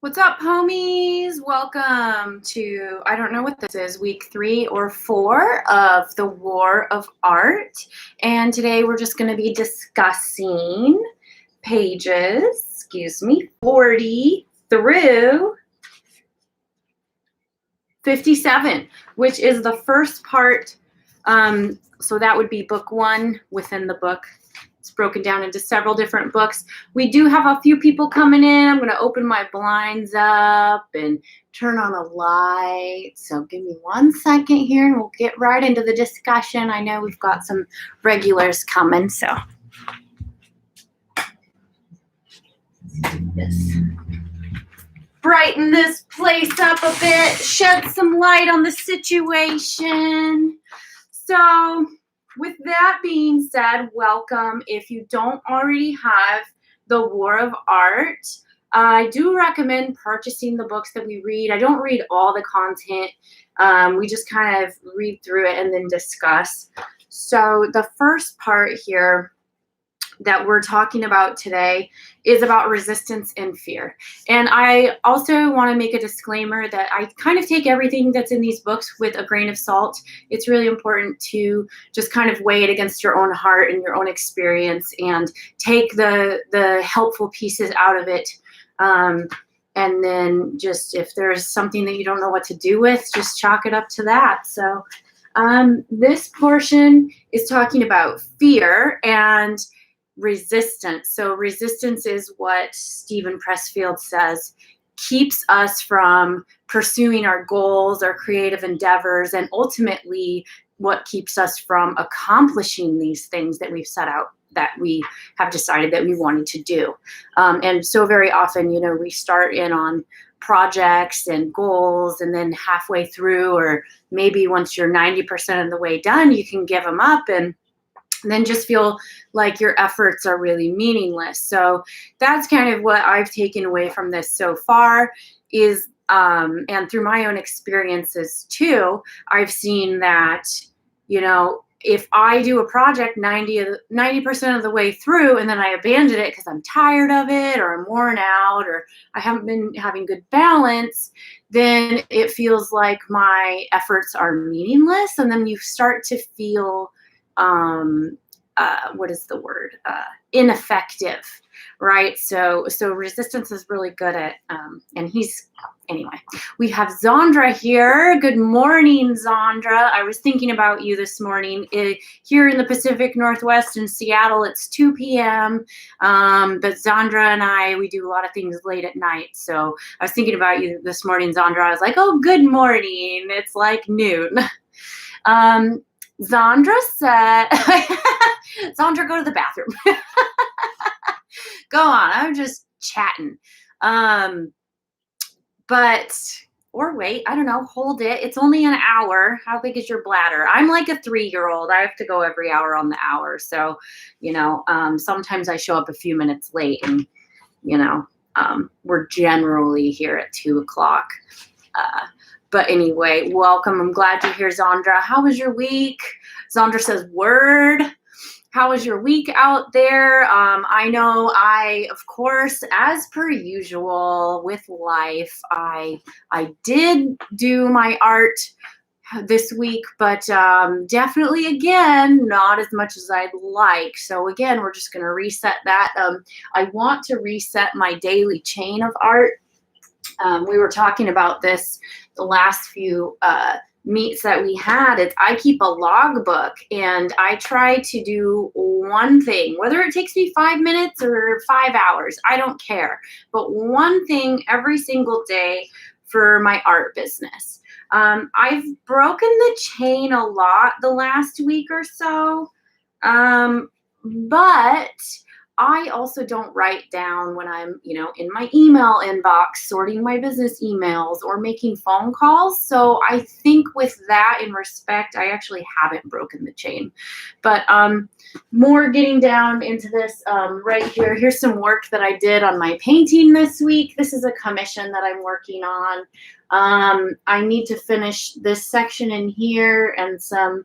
What's up, homies? Welcome to, I don't know what this is, week 3 or 4 of the War of Art. And today we're just going to be discussing pages, 40 through 57, which is the first part. So that would be book 1 within the book. It's broken down into several different books. We do have a few people coming in. I'm going to open my blinds up and turn on a light. So give me 1 second here and we'll get right into the discussion. I know we've got some regulars coming, so. This. Brighten this place up a bit, shed some light on the situation. So, with that being said, welcome. If you don't already have The War of Art, I do recommend purchasing the books that we read. I don't read all the content. We just kind of read through it and then discuss. So the first part here that we're talking about today is about resistance and fear. And I also want to make a disclaimer that I kind of take everything that's in these books with a grain of salt. It's really important to just kind of weigh it against your own heart and your own experience and take the helpful pieces out of it. And then just if there's something that you don't know what to do with, just chalk it up to that. So this portion is talking about fear and resistance. So resistance is what Stephen Pressfield says keeps us from pursuing our goals, our creative endeavors, and ultimately what keeps us from accomplishing these things that we've set out, that we have decided that we wanted to do. And so very often, you know, we start in on projects and goals, and then halfway through, or maybe once you're 90% of the way done, you can give them up and then just feel like your efforts are really meaningless. So that's kind of what I've taken away from this so far is, and through my own experiences too, I've seen that, you know, if I do a project 90% of the way through and then I abandon it because I'm tired of it or I'm worn out or I haven't been having good balance, then it feels like my efforts are meaningless. And then you start to feel what is the word? Ineffective, right? So resistance is really good at, and anyway, we have Zandra here. Good morning, Zandra. I was thinking about you this morning. Here in the Pacific Northwest in Seattle, it's 2 p.m. But Zandra and I, we do a lot of things late at night. So I was thinking about you this morning, Zandra. I was like, oh, good morning. It's like noon. Zandra said, Zandra, go to the bathroom. Go on, I'm just chatting. Or wait, I don't know, hold it. It's only an hour. How big is your bladder? I'm like a 3-year-old. I have to go every hour on the hour. So, you know, sometimes I show up a few minutes late and, you know, we're generally here at 2 o'clock. But anyway, welcome. I'm glad to hear, Zandra. How was your week? Zandra says, word. How was your week out there? I know of course, as per usual with life, I did do my art this week, but definitely, again, not as much as I'd like. So again, we're just going to reset that. I want to reset my daily chain of art. We were talking about this the last few meets that we had. I keep a logbook and I try to do one thing, whether it takes me 5 minutes or 5 hours, I don't care, but one thing every single day for my art business. I've broken the chain a lot the last week or so, but I also don't write down when I'm, you know, in my email inbox, sorting my business emails or making phone calls. So I think with that in respect, I actually haven't broken the chain. But more getting down into this right here. Here's some work that I did on my painting this week. This is a commission that I'm working on. I need to finish this section in here and some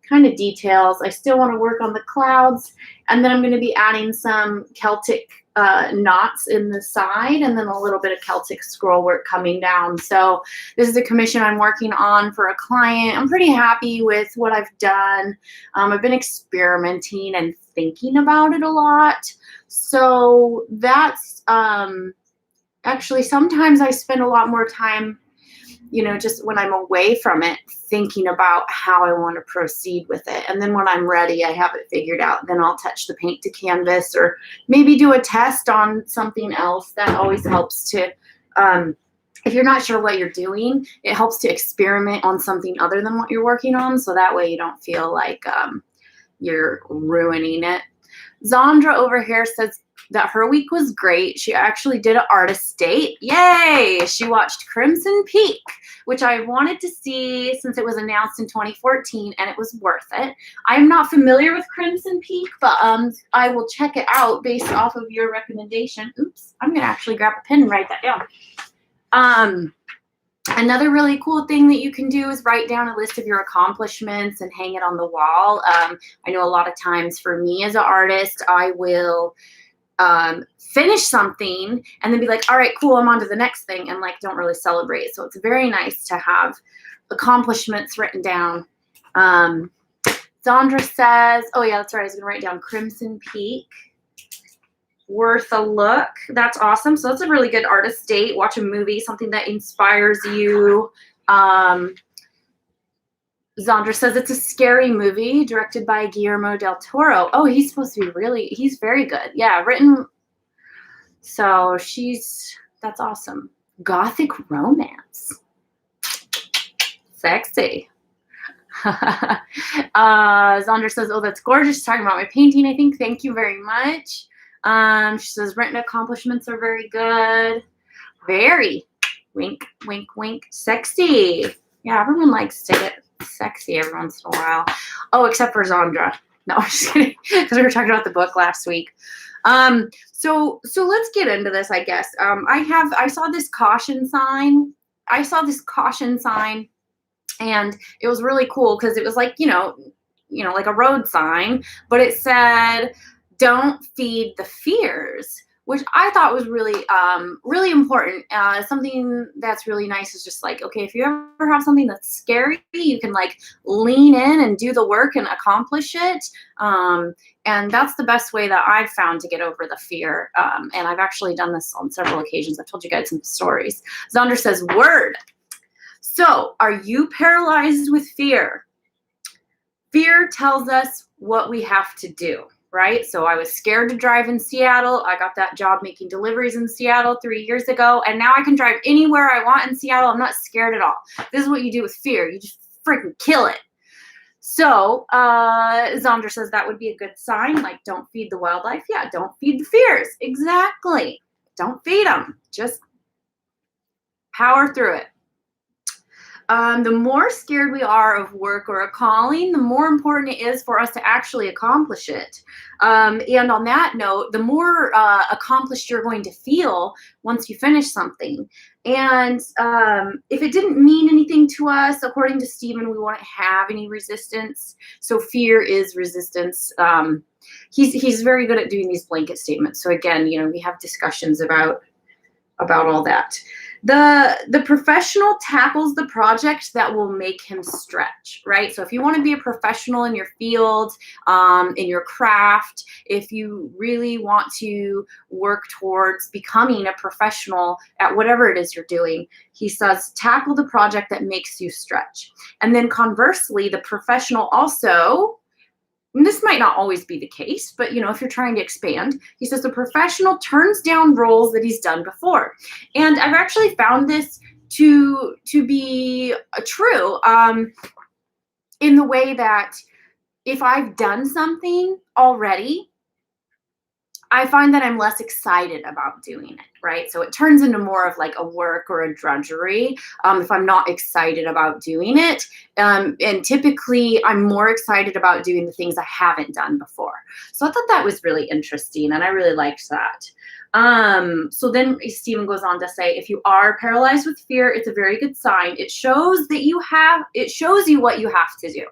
kind of details. I still want to work on the clouds, and then I'm going to be adding some Celtic knots in the side, and then a little bit of Celtic scroll work coming down. So this is a commission I'm working on for a client. I'm pretty happy with what I've done. I've been experimenting and thinking about it a lot. So that's actually, sometimes I spend a lot more time, just when I'm away from it, thinking about how I want to proceed with it. And then when I'm ready, I have it figured out. Then I'll touch the paint to canvas, or maybe do a test on something else. That always helps to, if you're not sure what you're doing, it helps to experiment on something other than what you're working on. So that way you don't feel like you're ruining it. Zandra over here says that her week was great. She actually did an artist date. Yay! She watched Crimson Peak, which I wanted to see since it was announced in 2014, and it was worth it. I'm not familiar with Crimson Peak, but I will check it out based off of your recommendation. Oops, I'm going to actually grab a pen and write that down. Another really cool thing that you can do is write down a list of your accomplishments and hang it on the wall. I know a lot of times for me as an artist, I will finish something and then be like, all right, cool, I'm on to the next thing, and like don't really celebrate. So it's very nice to have accomplishments written down. Zandra says, oh yeah, that's right, I was gonna write down Crimson Peak. Worth a look. That's awesome. So that's a really good artist date. Watch a movie, something that inspires you. Zandra says it's a scary movie directed by Guillermo del Toro. Oh, he's supposed to be he's very good. Yeah, written. So that's awesome. Gothic romance. Sexy. Zandra says, oh, that's gorgeous. Talking about my painting, I think. Thank you very much. She says written accomplishments are very good. Very. Wink, wink, wink. Sexy. Yeah, everyone likes to get sexy every once in a while. Oh, except for Zandra. No, I'm just kidding. Because we were talking about the book last week. So let's get into this, I guess. I saw this caution sign. And it was really cool because it was like, like a road sign, but it said, don't feed the fears, which I thought was really, really important. Something that's really nice is just like, okay, if you ever have something that's scary, you can like lean in and do the work and accomplish it. And that's the best way that I've found to get over the fear. And I've actually done this on several occasions. I've told you guys some stories. Zandra says, word. So are you paralyzed with fear? Fear tells us what we have to do. Right? So I was scared to drive in Seattle. I got that job making deliveries in Seattle 3 years ago. And now I can drive anywhere I want in Seattle. I'm not scared at all. This is what you do with fear. You just freaking kill it. So Zandra says that would be a good sign. Like, don't feed the wildlife. Yeah, don't feed the fears. Exactly. Don't feed them. Just power through it. The more scared we are of work or a calling, the more important it is for us to actually accomplish it. And on that note, the more accomplished you're going to feel once you finish something. And if it didn't mean anything to us, according to Stephen, we won't have any resistance. So fear is resistance. He's very good at doing these blanket statements. So again, we have discussions about all that. The professional tackles the project that will make him stretch, right? So if you want to be a professional in your field, in your craft, if you really want to work towards becoming a professional at whatever it is you're doing, he says, tackle the project that makes you stretch. And then conversely, the professional also, and this might not always be the case, but if you're trying to expand, he says the professional turns down roles that he's done before. And I've actually found this to be true in the way that if I've done something already, I find that I'm less excited about doing it, right? So it turns into more of like a work or a drudgery if I'm not excited about doing it. And typically I'm more excited about doing the things I haven't done before. So I thought that was really interesting, and I really liked that. So then Stephen goes on to say, if you are paralyzed with fear, it's a very good sign. It shows you what you have to do.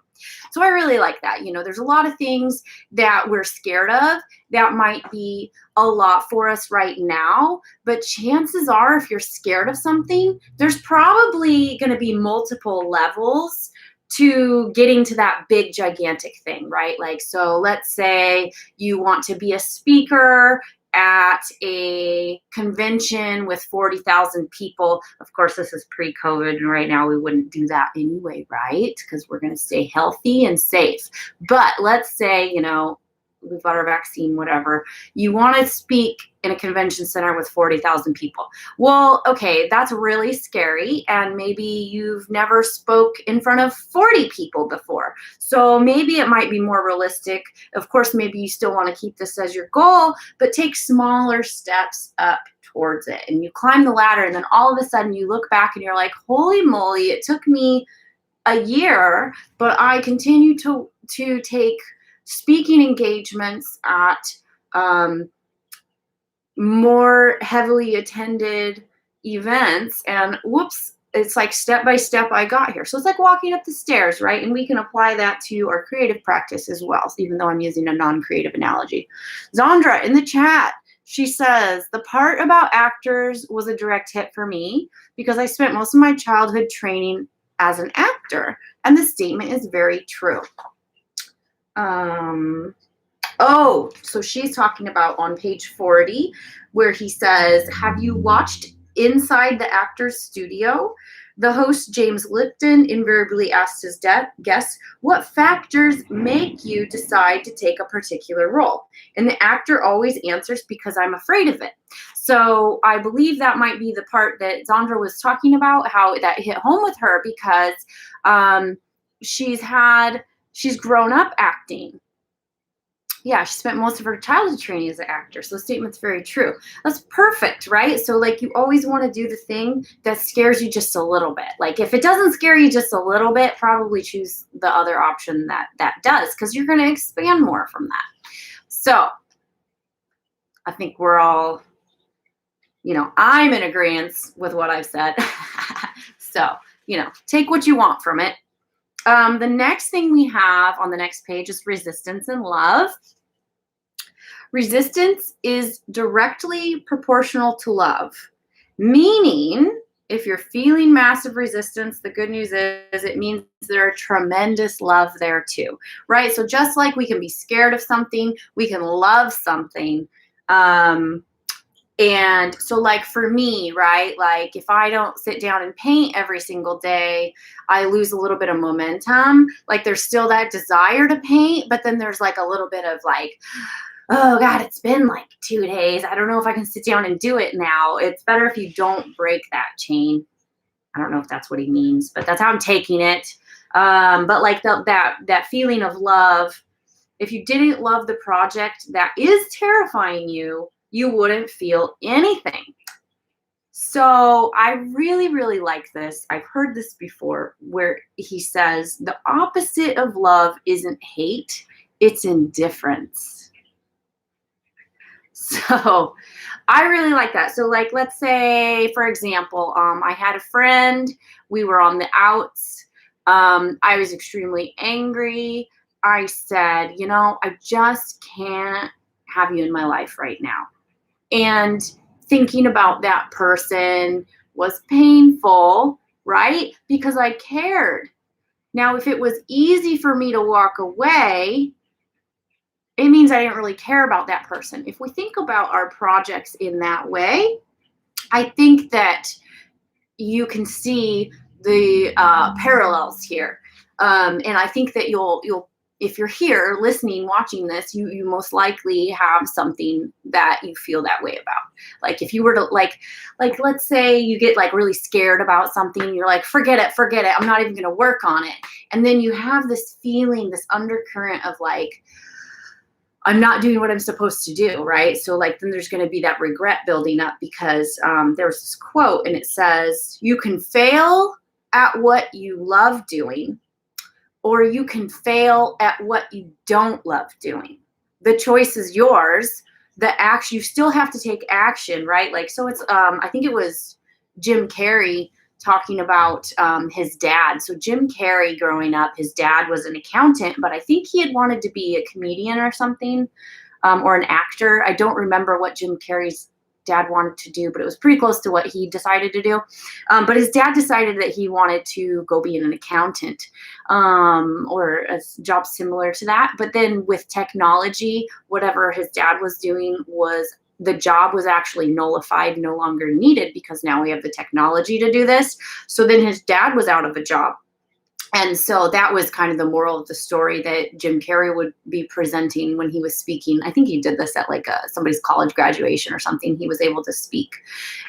So I really like that. You know, there's a lot of things that we're scared of that might be a lot for us right now, but chances are if you're scared of something, there's probably going to be multiple levels to getting to that big gigantic thing, right? Like, so let's say you want to be a speaker at a convention with 40,000 people. Of course, this is pre-COVID, and right now we wouldn't do that anyway, right? Because we're going to stay healthy and safe. But let's say, you know, we've got our vaccine, whatever. You want to speak in a convention center with 40,000 people. Well, okay, that's really scary. And maybe you've never spoke in front of 40 people before. So maybe it might be more realistic. Of course, maybe you still want to keep this as your goal, but take smaller steps up towards it. And you climb the ladder, and then all of a sudden you look back and you're like, holy moly, it took me a year, but I continue to take speaking engagements at more heavily attended events, and whoops, it's like step by step I got here. So it's like walking up the stairs, right? And we can apply that to our creative practice as well, even though I'm using a non-creative analogy. Zandra in the chat, she says, the part about actors was a direct hit for me because I spent most of my childhood training as an actor, and the statement is very true. So she's talking about on page 40 where he says, have you watched Inside the Actor's Studio? The host, James Lipton, invariably asks his guests, what factors make you decide to take a particular role? And the actor always answers, because I'm afraid of it. So I believe that might be the part that Zandra was talking about, how that hit home with her, because she's grown up acting. Yeah, she spent most of her childhood training as an actor. So the statement's very true. That's perfect, right? So like you always want to do the thing that scares you just a little bit. Like if it doesn't scare you just a little bit, probably choose the other option that does, because you're going to expand more from that. So I think we're all, you know, I'm in agreement with what I've said. So, you know, take what you want from it. The next thing we have on the next page is resistance and love. Resistance is directly proportional to love, meaning if you're feeling massive resistance, the good news is it means there's tremendous love there too, right? So just like we can be scared of something, we can love something. And so like for me, right, like if I don't sit down and paint every single day, I lose a little bit of momentum. Like there's still that desire to paint, but then there's like a little bit of like, oh God, it's been like 2 days. I don't know if I can sit down and do it now. It's better if you don't break that chain. I don't know if that's what he means, but that's how I'm taking it. But like that feeling of love, if you didn't love the project that is terrifying you, you wouldn't feel anything. So I really, really like this. I've heard this before where he says the opposite of love isn't hate, it's indifference. So I really like that. So like, let's say, for example, I had a friend, we were on the outs. I was extremely angry. I said, you know, I just can't have you in my life right now. And thinking about that person was painful, right? Because I cared. Now, if it was easy for me to walk away, it means I didn't really care about that person. If we think about our projects in that way, I think that you can see the parallels here. And I think that you'll if you're here listening, watching this, you most likely have something that you feel that way about. Like if you were to like let's say you get like really scared about something, you're like, forget it, I'm not even gonna work on it. And then you have this feeling, this undercurrent of like, I'm not doing what I'm supposed to do, right? So like then there's going to be that regret building up because there was this quote and it says, you can fail at what you love doing, or you can fail at what you don't love doing. The choice is yours. The action, you still have to take action, right? Like, so it's, I think it was Jim Carrey talking about his dad. So Jim Carrey growing up, his dad was an accountant, but I think he had wanted to be a comedian or something, or an actor. I don't remember what Jim Carrey's dad wanted to do, but it was pretty close to what he decided to do. But his dad decided that he wanted to go be an accountant, or a job similar to that. But then with technology, whatever his dad was doing the job was actually nullified, no longer needed, because now we have the technology to do this. So then his dad was out of a job. And so that was kind of the moral of the story that Jim Carrey would be presenting when he was speaking. I think he did this at like somebody's college graduation or something. He was able to speak.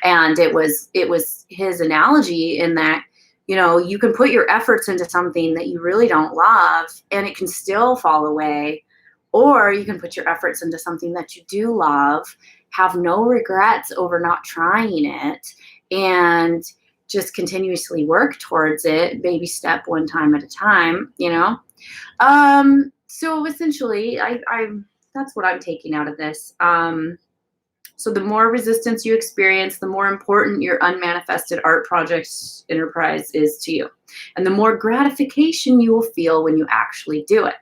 And it was his analogy in that, you know, you can put your efforts into something that you really don't love and it can still fall away. Or you can put your efforts into something that you do love, have no regrets over not trying it, and just continuously work towards it, baby step one time at a time, you know? So essentially, that's what I'm taking out of this. So the more resistance you experience, the more important your unmanifested art project's enterprise is to you. And the more gratification you will feel when you actually do it.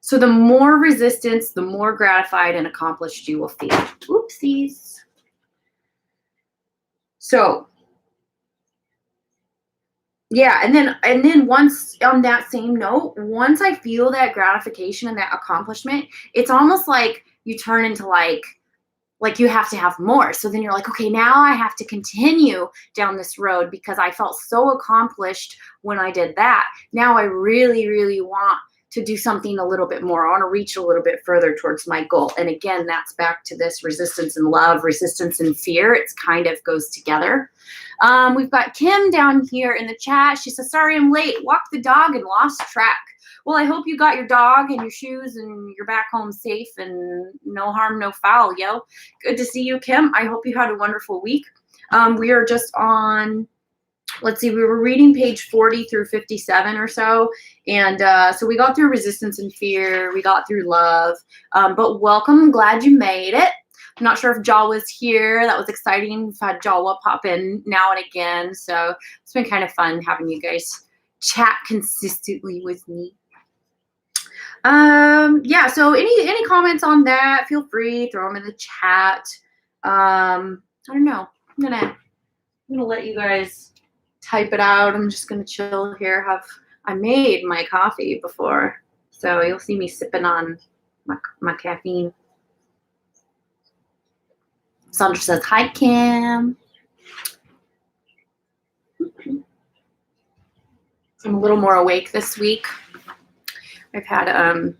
So the more resistance, the more gratified and accomplished you will feel. Oopsies. So, yeah, and then once on that same note, once I feel that gratification and that accomplishment, it's almost like you turn into like you have to have more. So then you're like, okay, now I have to continue down this road because I felt so accomplished when I did that. Now I really, really want to do something a little bit more. I want to reach a little bit further towards my goal. And again, that's back to this resistance and love, resistance and fear. It's kind of goes together. We've got Kim down here in the chat. She says, sorry, I'm late. Walked the dog and lost track. Well, I hope you got your dog and your shoes and you're back home safe and no harm, no foul, yo. Good to see you, Kim. I hope you had a wonderful week. We are just on, let's see, we were reading page 40 through 57 or so. And so we got through resistance and fear. We got through love. But welcome. I'm glad you made it. I'm not sure if Jaw was here. That was exciting. We've had Jawa pop in now and again. So it's been kind of fun having you guys chat consistently with me. Yeah, so any comments on that, feel free, throw them in the chat. I don't know. I'm gonna let you guys type it out. I'm just gonna chill here. I made my coffee before, so you'll see me sipping on my caffeine. Sandra says, hi, Kim. I'm a little more awake this week. I've had a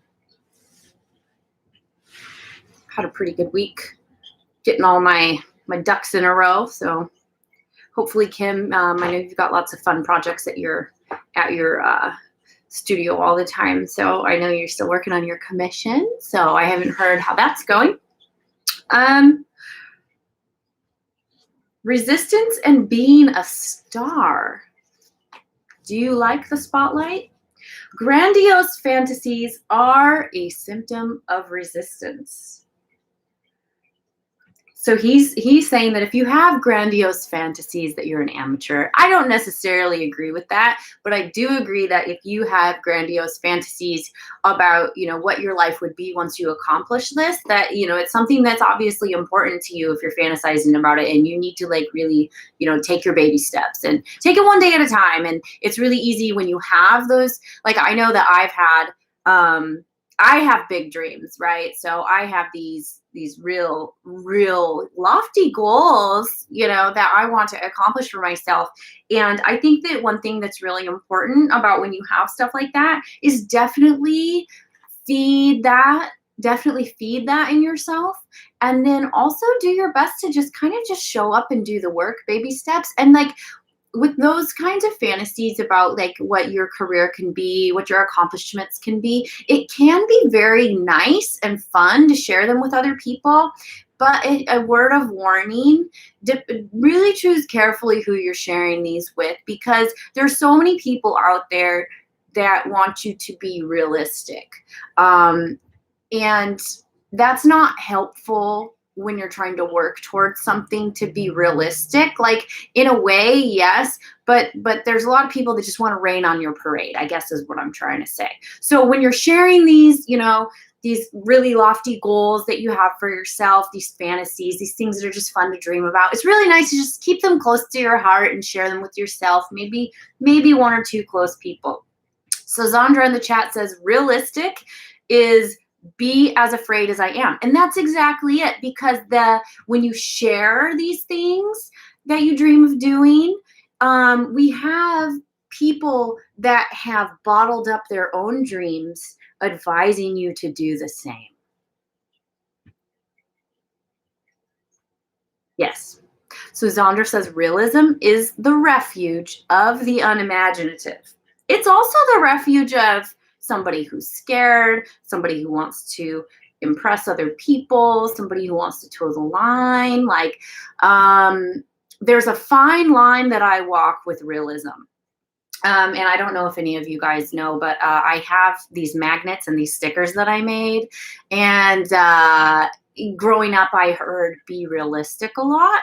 pretty good week, getting all my ducks in a row. So hopefully, Kim, I know you've got lots of fun projects at your studio all the time. So I know you're still working on your commission. So I haven't heard how that's going. Resistance and being a star. Do you like the spotlight? Grandiose fantasies are a symptom of resistance. So he's saying that if you have grandiose fantasies that you're an amateur. I don't necessarily agree with that, but I do agree that if you have grandiose fantasies about, you know, what your life would be once you accomplish this, that, you know, it's something that's obviously important to you if you're fantasizing about it, and you need to like really, you know, take your baby steps and take it one day at a time. And it's really easy when you have those, like I know that I've had, I have big dreams, right? So I have these real lofty goals, you know, that I want to accomplish for myself. And I think that one thing that's really important about when you have stuff like that is definitely feed that in yourself. And then also do your best to just kind of just show up and do the work, baby steps. And like with those kinds of fantasies about like what your career can be, what your accomplishments can be, it can be very nice and fun to share them with other people. But a word of warning, really choose carefully who you're sharing these with, because there's so many people out there that want you to be realistic. And that's not helpful when you're trying to work towards something to be realistic. Like, in a way, yes, but there's a lot of people that just want to rain on your parade, I guess is what I'm trying to say. So when you're sharing these, these really lofty goals that you have for yourself, these fantasies, these things that are just fun to dream about, it's really nice to just keep them close to your heart and share them with yourself, maybe one or two close people. So Zandra in the chat says, realistic is be as afraid as I am. And that's exactly it, because when you share these things that you dream of doing, we have people that have bottled up their own dreams advising you to do the same. Yes. So Zandra says, realism is the refuge of the unimaginative. It's also the refuge of somebody who's scared, somebody who wants to impress other people, somebody who wants to toe the line. Like, there's a fine line that I walk with realism. And I don't know if any of you guys know, but I have these magnets and these stickers that I made. And growing up, I heard be realistic a lot.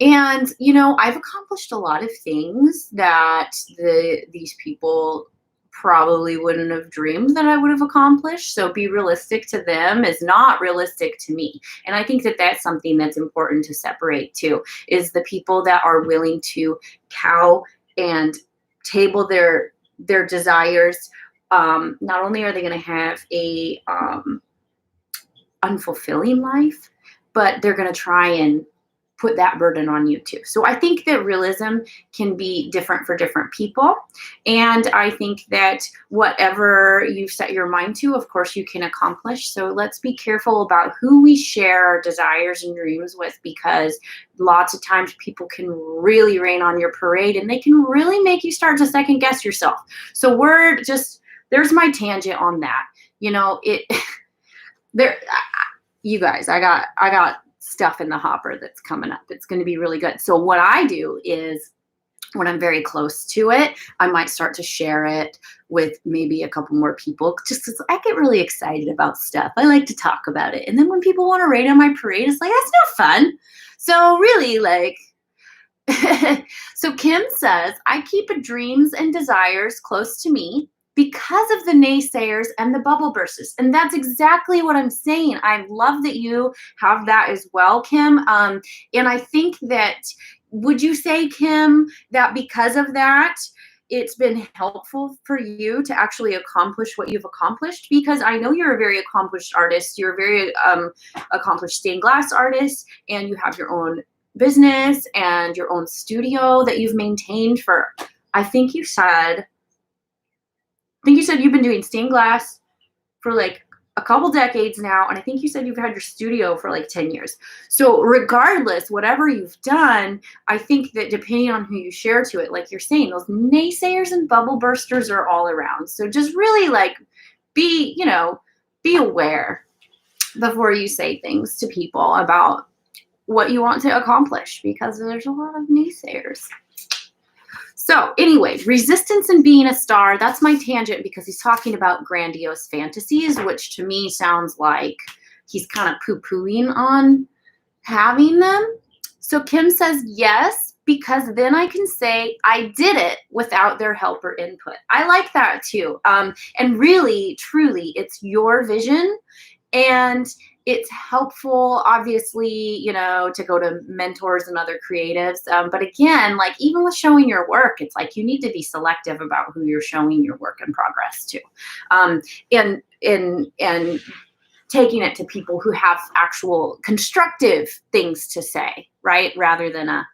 And, I've accomplished a lot of things that these people probably wouldn't have dreamed that I would have accomplished. So be realistic to them is not realistic to me. And I think that that's something that's important to separate too, is the people that are willing to cow and table their desires. Not only are they going to have a unfulfilling life, but they're going to try and put that burden on you too. So I think that realism can be different for different people. And I think that whatever you set your mind to, of course, you can accomplish. So let's be careful about who we share our desires and dreams with, because lots of times people can really rain on your parade and they can really make you start to second guess yourself. So there's my tangent on that. You guys, I got stuff in the hopper that's coming up. It's going to be really good. So what I do is, when I'm very close to it, I might start to share it with maybe a couple more people, just because I get really excited about stuff. I like to talk about it. And then when people want to rain on my parade, it's like, that's no fun. So really, so Kim says, I keep dreams and desires close to me because of the naysayers and the bubble bursters. And that's exactly what I'm saying. I love that you have that as well, Kim. And I think that, would you say, Kim, that because of that, it's been helpful for you to actually accomplish what you've accomplished? Because I know you're a very accomplished artist. You're a very accomplished stained glass artist, and you have your own business and your own studio that you've maintained for, I think you said you've been doing stained glass for like a couple decades now. And I think you said you've had your studio for like 10 years. So regardless, whatever you've done, I think that depending on who you share to it, like you're saying, those naysayers and bubble bursters are all around. So just really be aware before you say things to people about what you want to accomplish, because there's a lot of naysayers. So anyway, resistance and being a star, that's my tangent, because he's talking about grandiose fantasies, which to me sounds like he's kind of poo-pooing on having them. So Kim says, yes, because then I can say I did it without their help or input. I like that too. And really, truly, it's your vision. And it's helpful, obviously, to go to mentors and other creatives. But again, even with showing your work, it's like you need to be selective about who you're showing your work in progress to. And taking it to people who have actual constructive things to say, right? Rather than a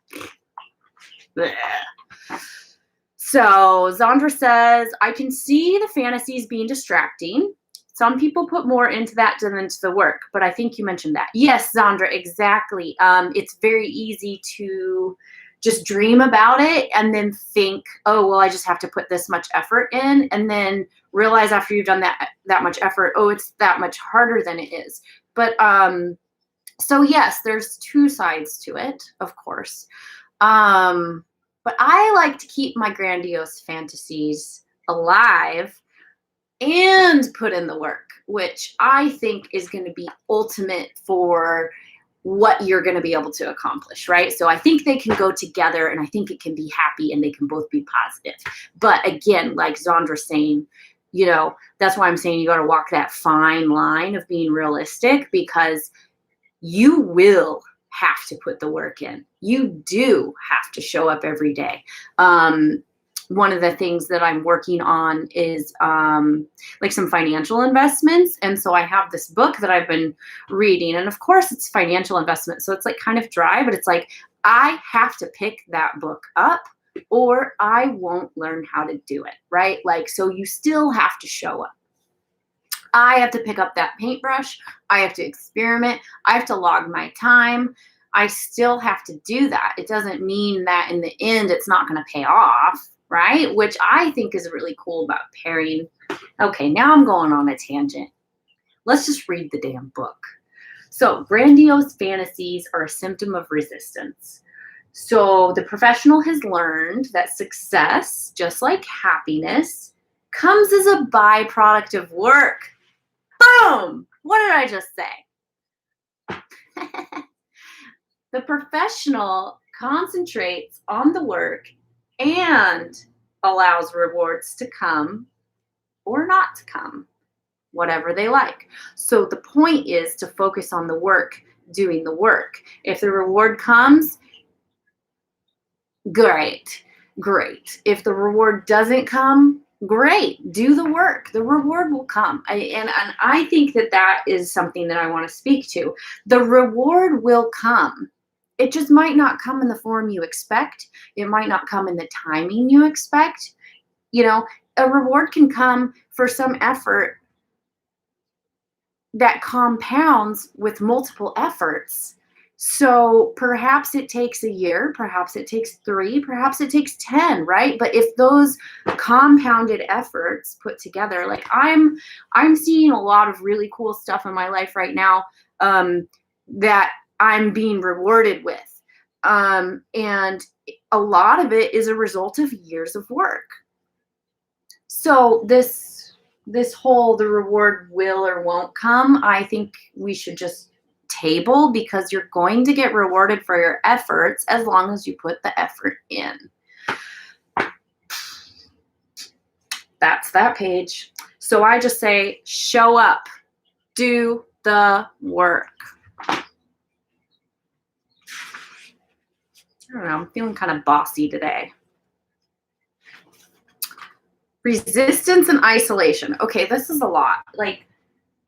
bleh. So Zandra says, I can see the fantasies being distracting. Some people put more into that than into the work, but I think you mentioned that. Yes, Zandra, exactly. It's very easy to just dream about it and then think, oh, well, I just have to put this much effort in, and then realize after you've done that much effort, oh, it's that much harder than it is. But so yes, there's two sides to it, of course. But I like to keep my grandiose fantasies alive and put in the work, which I think is going to be ultimate for what you're going to be able to accomplish, right? So I think they can go together, and I think it can be happy and they can both be positive. But again, like Zondra's saying, you know, that's why I'm saying you got to walk that fine line of being realistic, because you will have to put the work in. You do have to show up every day. One of the things that I'm working on is like some financial investments. And so I have this book that I've been reading, and of course it's financial investment. So it's like kind of dry, but it's like, I have to pick that book up or I won't learn how to do it, right? Like, so you still have to show up. I have to pick up that paintbrush. I have to experiment. I have to log my time. I still have to do that. It doesn't mean that in the end it's not going to pay off, right? Which I think is really cool about pairing. Okay, now I'm going on a tangent. Let's just read the damn book. So, grandiose fantasies are a symptom of resistance. So, the professional has learned that success, just like happiness, comes as a byproduct of work. Boom! What did I just say? The professional concentrates on the work and allows rewards to come or not to come, whatever they like. So the point is to focus on the work, doing the work. If the reward comes, great, great. If the reward doesn't come, great, do the work. The reward will come. And I think that is something that I want to speak to. The reward will come. It just might not come in the form you expect. It might not come in the timing you expect. You know, a reward can come for some effort that compounds with multiple efforts. So perhaps it takes a year, perhaps it takes 3, perhaps it takes 10, right? But if those compounded efforts put together, like I'm seeing a lot of really cool stuff in my life right now that I'm being rewarded with. And a lot of it is a result of years of work. So this whole, the reward will or won't come, I think we should just table, because you're going to get rewarded for your efforts as long as you put the effort in. That's that page. So I just say, show up, do the work. I don't know, I'm feeling kind of bossy today. Resistance and isolation. Okay, this is a lot. Like,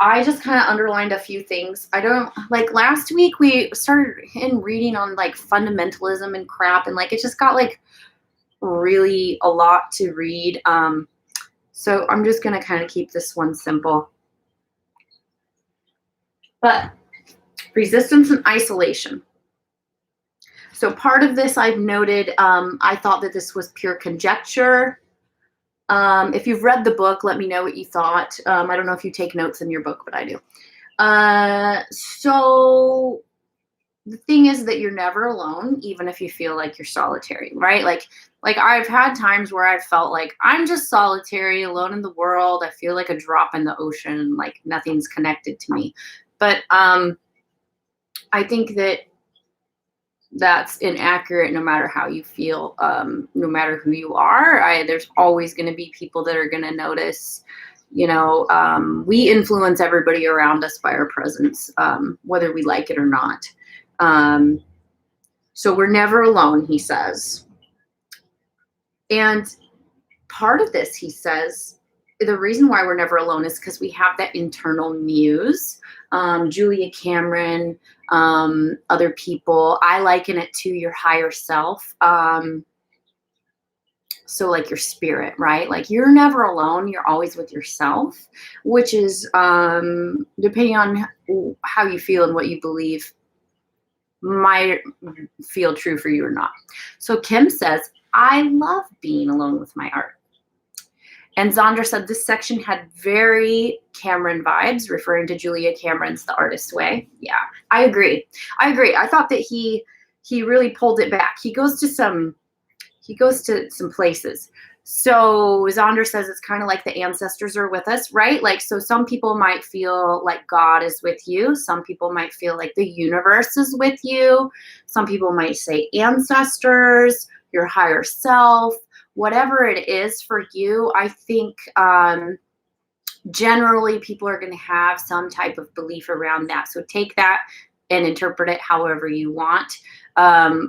I just kind of underlined a few things. I don't, like, last week we started reading on like fundamentalism and crap, and like it just got like really a lot to read. So I'm just going to kind of keep this one simple. But resistance and isolation. So part of this I've noted, I thought that this was pure conjecture. If you've read the book, let me know what you thought. I don't know if you take notes in your book, but I do. So the thing is that you're never alone, even if you feel like you're solitary, right? Like I've had times where I've felt like I'm just solitary, alone in the world. I feel like a drop in the ocean, like nothing's connected to me. But I think that that's inaccurate no matter how you feel, no matter who you are. There's always going to be people that are going to notice. You know, we influence everybody around us by our presence, whether we like it or not. So we're never alone, he says. And part of this, he says, the reason why we're never alone is because we have that internal muse. Julia Cameron, other people. I liken it to your higher self. So like your spirit, right? Like you're never alone. You're always with yourself, which is depending on how you feel and what you believe. might feel true for you or not. So Kim says, I love being alone with my art. And Zandra said this section had very Cameron vibes, referring to Julia Cameron's The Artist Way. Yeah, I agree. I thought that he really pulled it back. He goes to some places. So Zandra says it's kind of like the ancestors are with us, right? Like, so some people might feel like God is with you. Some people might feel like the universe is with you. Some people might say ancestors, your higher self, whatever it is for you. I think generally people are going to have some type of belief around that. So take that and interpret it however you want.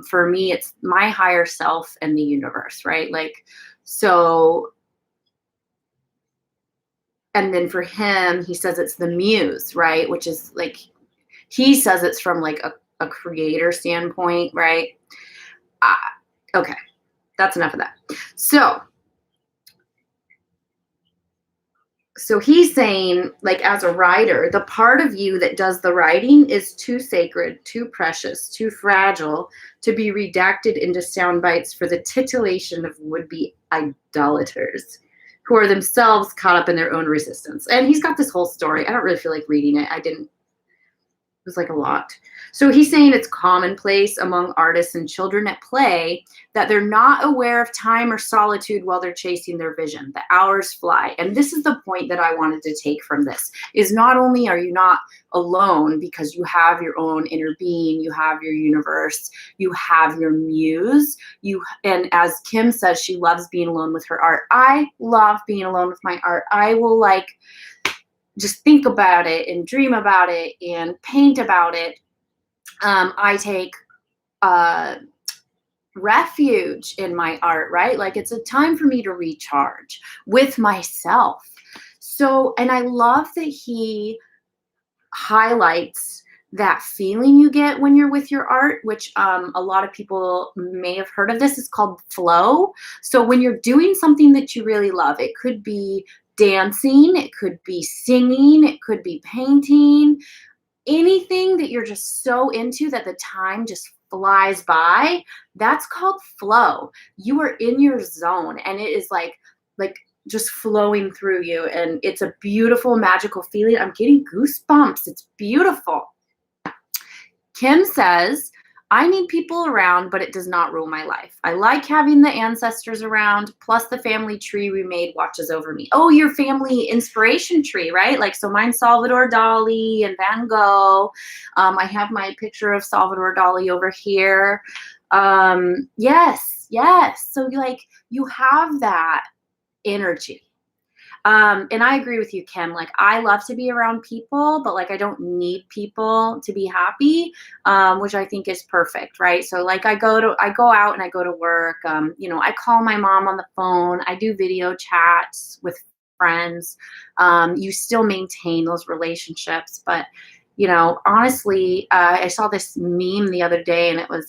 For me, it's my higher self and the universe, right? Like, so, and then for him, he says it's the muse, right? Which is like, he says it's from like a creator standpoint, right? Okay, that's enough of that. So he's saying, like, as a writer, the part of you that does the writing is too sacred, too precious, too fragile to be redacted into sound bites for the titillation of would-be idolaters who are themselves caught up in their own resistance. And he's got this whole story. I don't really feel like reading it. It was like a lot. So he's saying it's commonplace among artists and children at play that they're not aware of time or solitude while they're chasing their vision. The hours fly. And this is the point that I wanted to take from this, is not only are you not alone because you have your own inner being, you have your universe, you have your muse, and as Kim says, she loves being alone with her art. I love being alone with my art. I will like just think about it and dream about it and paint about it. I take refuge in my art, right? Like, it's a time for me to recharge with myself. So, and I love that he highlights that feeling you get when you're with your art, which a lot of people may have heard of. This is called flow. So when you're doing something that you really love, it could be dancing, it could be singing, it could be painting, anything that you're just so into that the time just flies by, that's called flow. You are in your zone and it is like just flowing through you, and it's a beautiful, magical feeling. I'm getting goosebumps. It's beautiful. Kim says, I need people around, but it does not rule my life. I like having the ancestors around, plus the family tree we made watches over me. Oh, your family inspiration tree, right? Like, so mine's Salvador Dali and Van Gogh. I have my picture of Salvador Dali over here. Yes. So you have that energy. And I agree with you, Kim. Like, I love to be around people, but like, I don't need people to be happy, which I think is perfect, right? So like, I go out and I go to work. I call my mom on the phone. I do video chats with friends. You still maintain those relationships, but honestly, I saw this meme the other day, and it was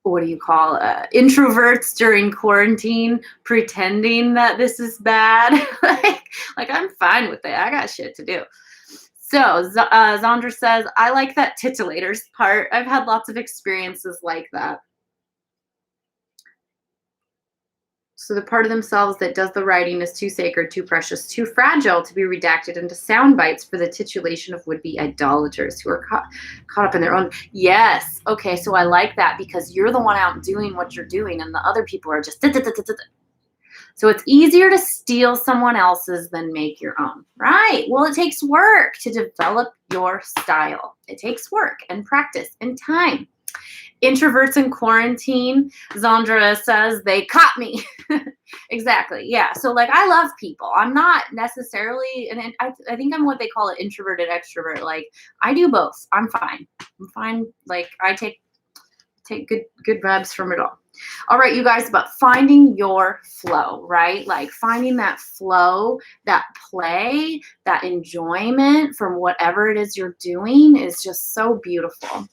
what do you call introverts during quarantine pretending that this is bad. like I'm fine with it. I got shit to do. So Zandra says, I like that titillators part. I've had lots of experiences like that. So the part of themselves that does the writing is too sacred, too precious, too fragile to be redacted into sound bites for the titillation of would-be idolaters who are caught up in their own. Yes. Okay. So I like that, because you're the one out doing what you're doing and the other people are just. So it's easier to steal someone else's than make your own, right? Well, it takes work to develop your style. It takes work and practice and time. Introverts in quarantine, Zandra says, they caught me. Exactly. Yeah. So like, I love people. I'm not necessarily, and I think I'm what they call an introverted extrovert. Like, I do both. I'm fine. Like, I take good vibes from it all. All right, you guys, but finding your flow, right? Like, finding that flow, that play, that enjoyment from whatever it is you're doing is just so beautiful.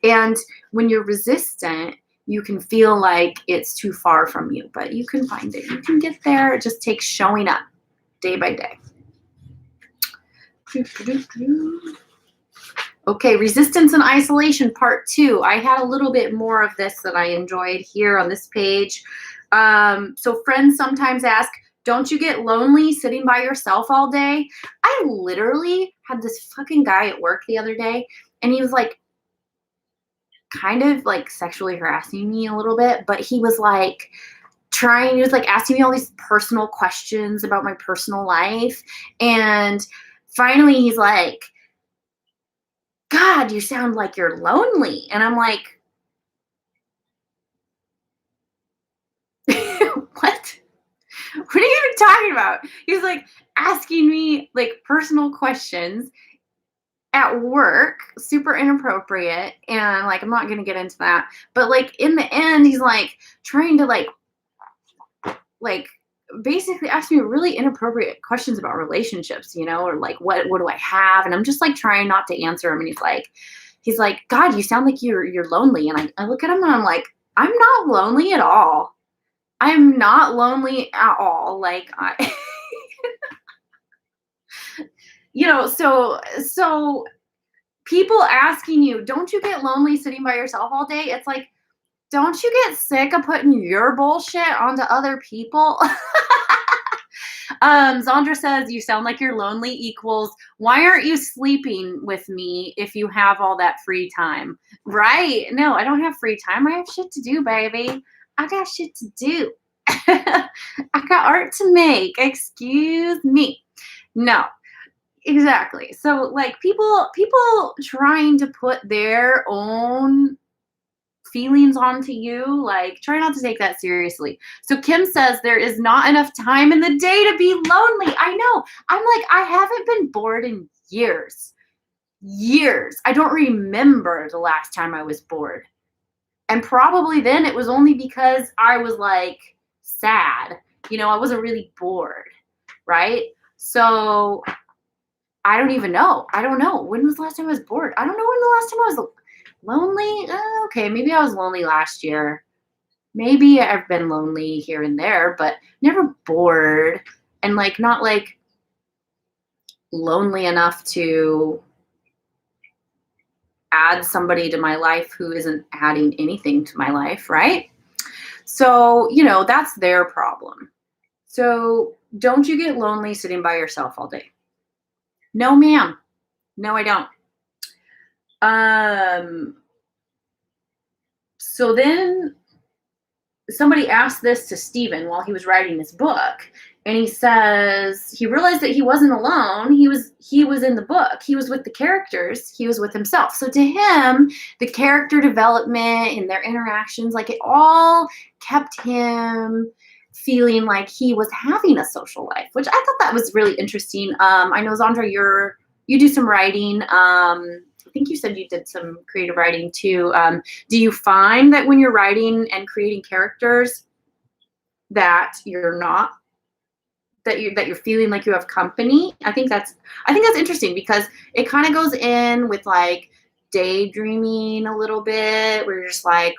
And when you're resistant, you can feel like it's too far from you, but you can find it. You can get there. It just takes showing up day by day. Okay, resistance and isolation, part 2. I had a little bit more of this that I enjoyed here on this page. So friends sometimes ask, don't you get lonely sitting by yourself all day? I literally had this fucking guy at work the other day, and he was like, kind of like sexually harassing me a little bit, but he was like he was like asking me all these personal questions about my personal life. And finally he's like, God, you sound like you're lonely. And I'm like, what? What are you even talking about? He was like asking me like personal questions at work, super inappropriate. And like, I'm not going to get into that. But like in the end, he's like trying to like basically ask me really inappropriate questions about relationships, you know, or like, what do I have? And I'm just like trying not to answer him. And he's like, God, you sound like you're lonely. And I look at him and I'm like, I'm not lonely at all. I'm not lonely at all. Like you know, so people asking you, don't you get lonely sitting by yourself all day? It's like, don't you get sick of putting your bullshit onto other people? Zandra says, you sound like you're lonely equals, why aren't you sleeping with me if you have all that free time? Right? No, I don't have free time. I have shit to do, baby. I got shit to do. I got art to make. Excuse me. No, exactly. So like people trying to put their own feelings onto you, like try not to take that seriously. So Kim says there is not enough time in the day to be lonely. I know. I'm like, I haven't been bored in years. I don't remember the last time I was bored. And probably then it was only because I was like sad. You know, I wasn't really bored, right? So I don't even know. I don't know. When was the last time I was bored? I don't know when the last time I was lonely. Okay, maybe I was lonely last year. Maybe I've been lonely here and there, but never bored. And like not like lonely enough to add somebody to my life who isn't adding anything to my life, right? So, you know, that's their problem. So don't you get lonely sitting by yourself all day? No, ma'am. No, I don't. So then somebody asked this to Stephen while he was writing his book, and he says he realized that he wasn't alone. He was in the book. He was with the characters. He was with himself. So to him, the character development and their interactions, like it all kept him feeling like he was having a social life, which I thought that was really interesting. I know, Zandra, you do some writing. I think you said you did some creative writing too. Do you find that when you're writing and creating characters that you're not, that you're feeling like you have company? I think that's interesting because it kind of goes in with like daydreaming a little bit, where you're just like,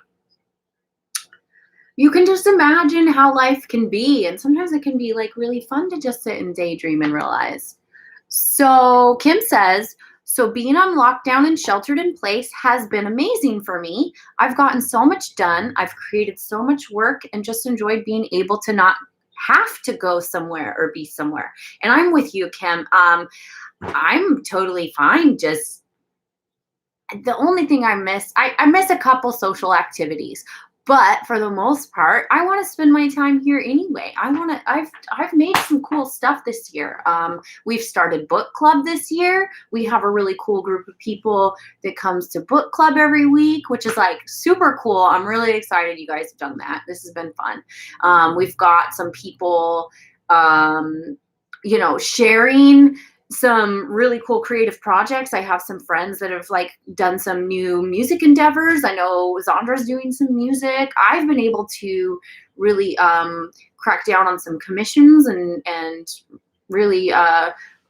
you can just imagine how life can be. And sometimes it can be like really fun to just sit and daydream and realize. So Kim says, so being on lockdown and sheltered in place has been amazing for me. I've gotten so much done. I've created so much work and just enjoyed being able to not have to go somewhere or be somewhere. And I'm with you, Kim. I'm totally fine. Just the only thing I miss a couple social activities. But for the most part, I want to spend my time here anyway. I've made some cool stuff this year. We've started book club this year. We have a really cool group of people that comes to book club every week, which is like super cool. I'm really excited you guys have done that. This has been fun. We've got some people, sharing some really cool creative projects. I have some friends that have like done some new music endeavors. I know Zandra's doing some music. I've been able to really crack down on some commissions and really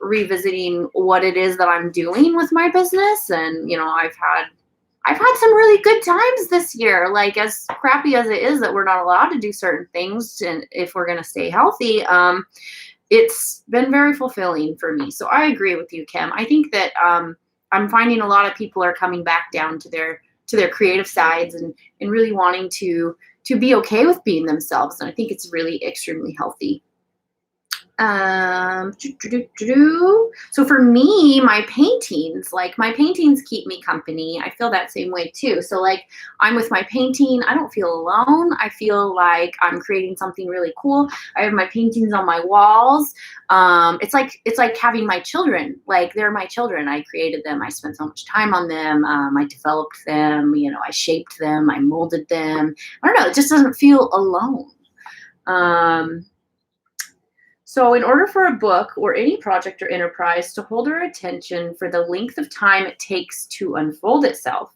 revisiting what it is that I'm doing with my business. And I've had some really good times this year. Like, as crappy as it is that we're not allowed to do certain things, and if we're going to stay healthy, it's been very fulfilling for me. So I agree with you, Kim. I think that I'm finding a lot of people are coming back down to their creative sides and really wanting to be okay with being themselves. And I think it's really extremely healthy. So for me, my paintings keep me company. I feel that same way too. So like I'm with my painting, I don't feel alone. I feel like I'm creating something really cool. I have my paintings on my walls. It's like having my children. Like they're my children. I created them. I spent so much time on them. I developed them. You know, I shaped them. I molded them. I don't know. It just doesn't feel alone. So in order for a book or any project or enterprise to hold our attention for the length of time it takes to unfold itself,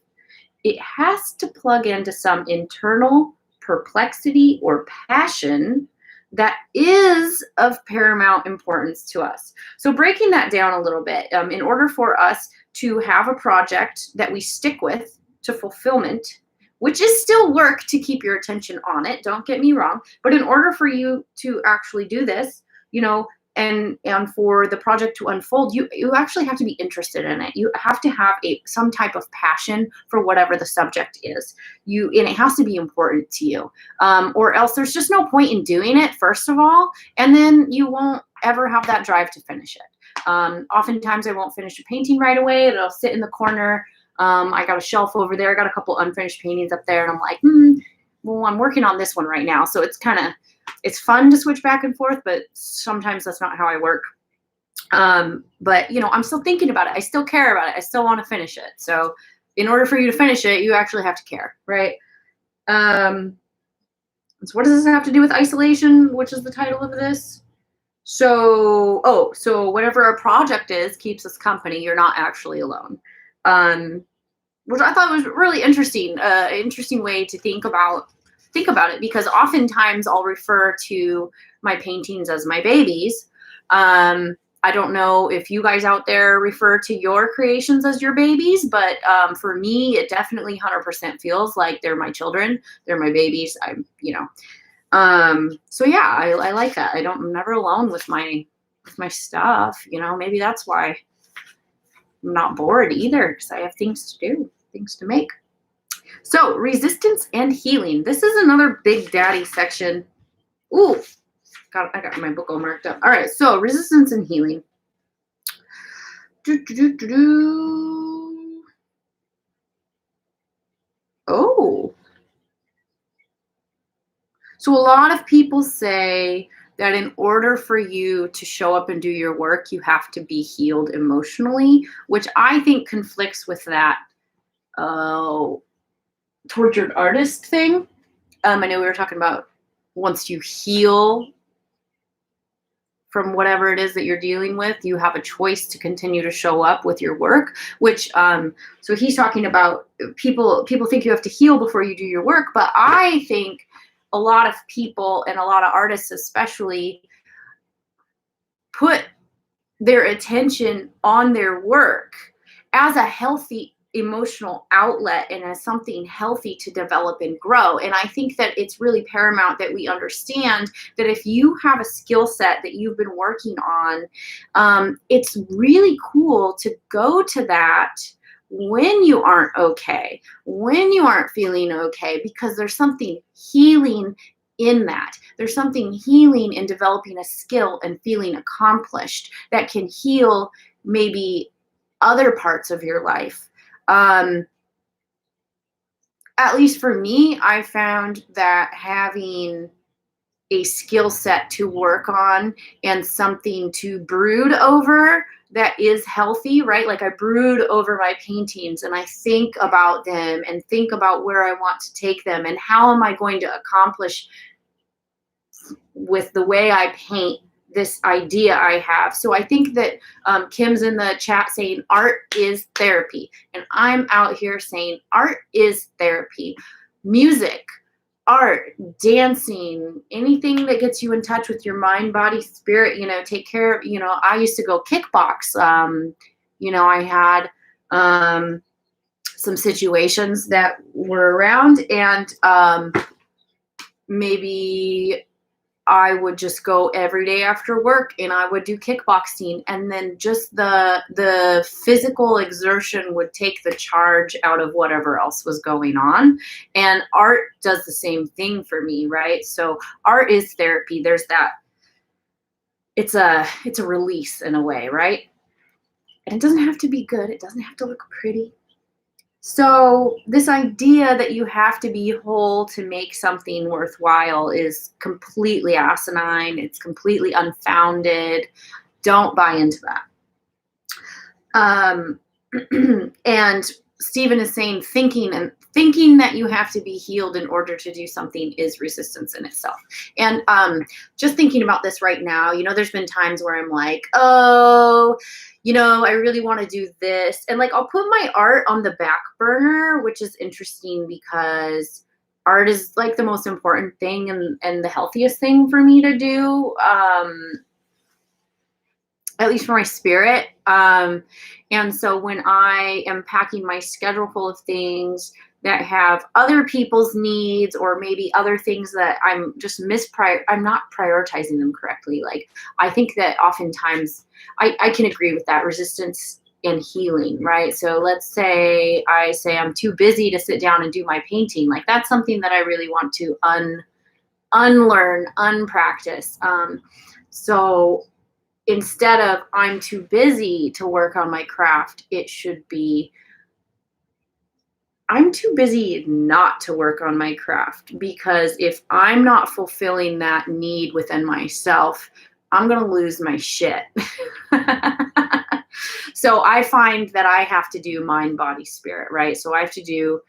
it has to plug into some internal perplexity or passion that is of paramount importance to us. So breaking that down a little bit, in order for us to have a project that we stick with to fulfillment, which is still work to keep your attention on it, don't get me wrong, but in order for you to actually do this, you know, and for the project to unfold, you actually have to be interested in it. You have to have some type of passion for whatever the subject is. And it has to be important to you, or else there's just no point in doing it, first of all, and then you won't ever have that drive to finish it. Oftentimes I won't finish a painting right away. It'll sit in the corner. I got a shelf over there. I got a couple unfinished paintings up there, and I'm like, well, I'm working on this one right now. So it's fun to switch back and forth, but sometimes that's not how I work. But you know, I'm still thinking about it. I still care about it. I still want to finish it. So in order for you to finish it, you actually have to care, right? So what does this have to do with isolation, which is the title of this? So whatever a project is keeps us company. You're not actually alone. Which I thought was really interesting, interesting way to think about it, because oftentimes I'll refer to my paintings as my babies. I don't know if you guys out there refer to your creations as your babies, but for me, it definitely 100% feels like they're my children. They're my babies. So yeah, I like that. I'm never alone with my stuff. You know, maybe that's why I'm not bored either, because I have things to do, things to make. So resistance and healing. This is another big daddy section. Ooh, I got my book all marked up. All right, so resistance and healing. Oh. So a lot of people say that in order for you to show up and do your work, you have to be healed emotionally, which I think conflicts with that tortured artist thing. I know we were talking about once you heal from whatever it is that you're dealing with, you have a choice to continue to show up with your work, which, so he's talking about people think you have to heal before you do your work, but I think a lot of people and a lot of artists especially put their attention on their work as a healthy emotional outlet and as something healthy to develop and grow. And I think that it's really paramount that we understand that if you have a skill set that you've been working on, it's really cool to go to that when you aren't okay, when you aren't feeling okay, because there's something healing in that. There's something healing in developing a skill and feeling accomplished that can heal maybe other parts of your life. At least for me, I found that having a skill set to work on and something to brood over that is healthy, right? Like I brood over my paintings and I think about them and think about where I want to take them and how am I going to accomplish with the way I paint this idea I have. So I think that Kim's in the chat saying art is therapy. And I'm out here saying art is therapy. Music, art, dancing, anything that gets you in touch with your mind, body, spirit, you know, take care of, you know, I used to go kickbox. You know, I had some situations that were around and maybe I would just go every day after work and I would do kickboxing, and then just the physical exertion would take the charge out of whatever else was going on. And art does the same thing for me, right? So art is therapy. There's that, it's a release in a way, right? And it doesn't have to be good. It doesn't have to look pretty. So this idea that you have to be whole to make something worthwhile is completely asinine. It's completely unfounded. Don't buy into that. And Stephen is saying thinking that you have to be healed in order to do something is resistance in itself. And just thinking about this right now, you know, there's been times where I'm like, oh, you know, I really want to do this. And like, I'll put my art on the back burner, which is interesting because art is like the most important thing and the healthiest thing for me to do, at least for my spirit. And so when I am packing my schedule full of things that have other people's needs, or maybe other things that I'm just I'm not prioritizing them correctly. Like, I think that oftentimes I can agree with that, resistance and healing, right? So let's say I'm too busy to sit down and do my painting. Like, that's something that I really want to unlearn, unpractice. So instead of I'm too busy to work on my craft, it should be I'm too busy not to work on my craft, because if I'm not fulfilling that need within myself, I'm going to lose my shit. So I find that I have to do mind, body, spirit, right? So I have to do,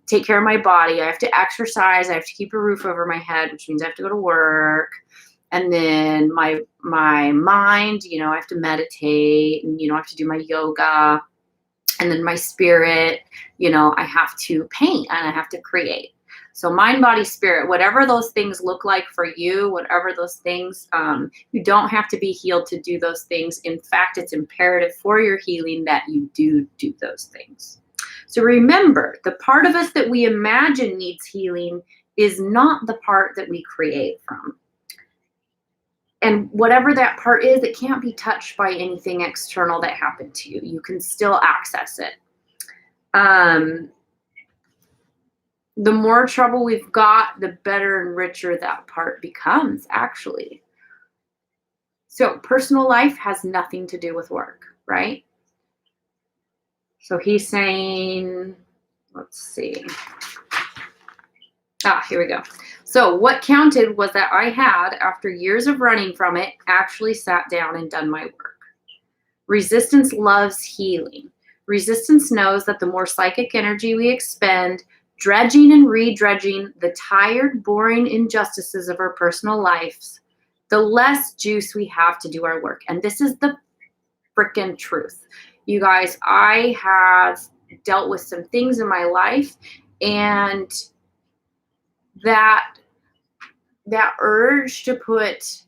take care of my body. I have to exercise. I have to keep a roof over my head, which means I have to go to work. And then my mind, you know, I have to meditate, and, you know, I have to do my yoga. And then my spirit, you know, I have to paint and I have to create. So mind, body, spirit, whatever those things look like for you, whatever those things, you don't have to be healed to do those things. In fact, it's imperative for your healing that you do those things. So remember, the part of us that we imagine needs healing is not the part that we create from. And whatever that part is, it can't be touched by anything external that happened to you. You can still access it. The more trouble we've got, the better and richer that part becomes, actually. So personal life has nothing to do with work, right? So he's saying, let's see. Here we go. So what counted was that I had, after years of running from it, actually sat down and done my work. Resistance loves healing. Resistance knows that the more psychic energy we expend, dredging and redredging the tired, boring injustices of our personal lives, the less juice we have to do our work. And this is the freaking truth. You guys, I have dealt with some things in my life, and that urge to put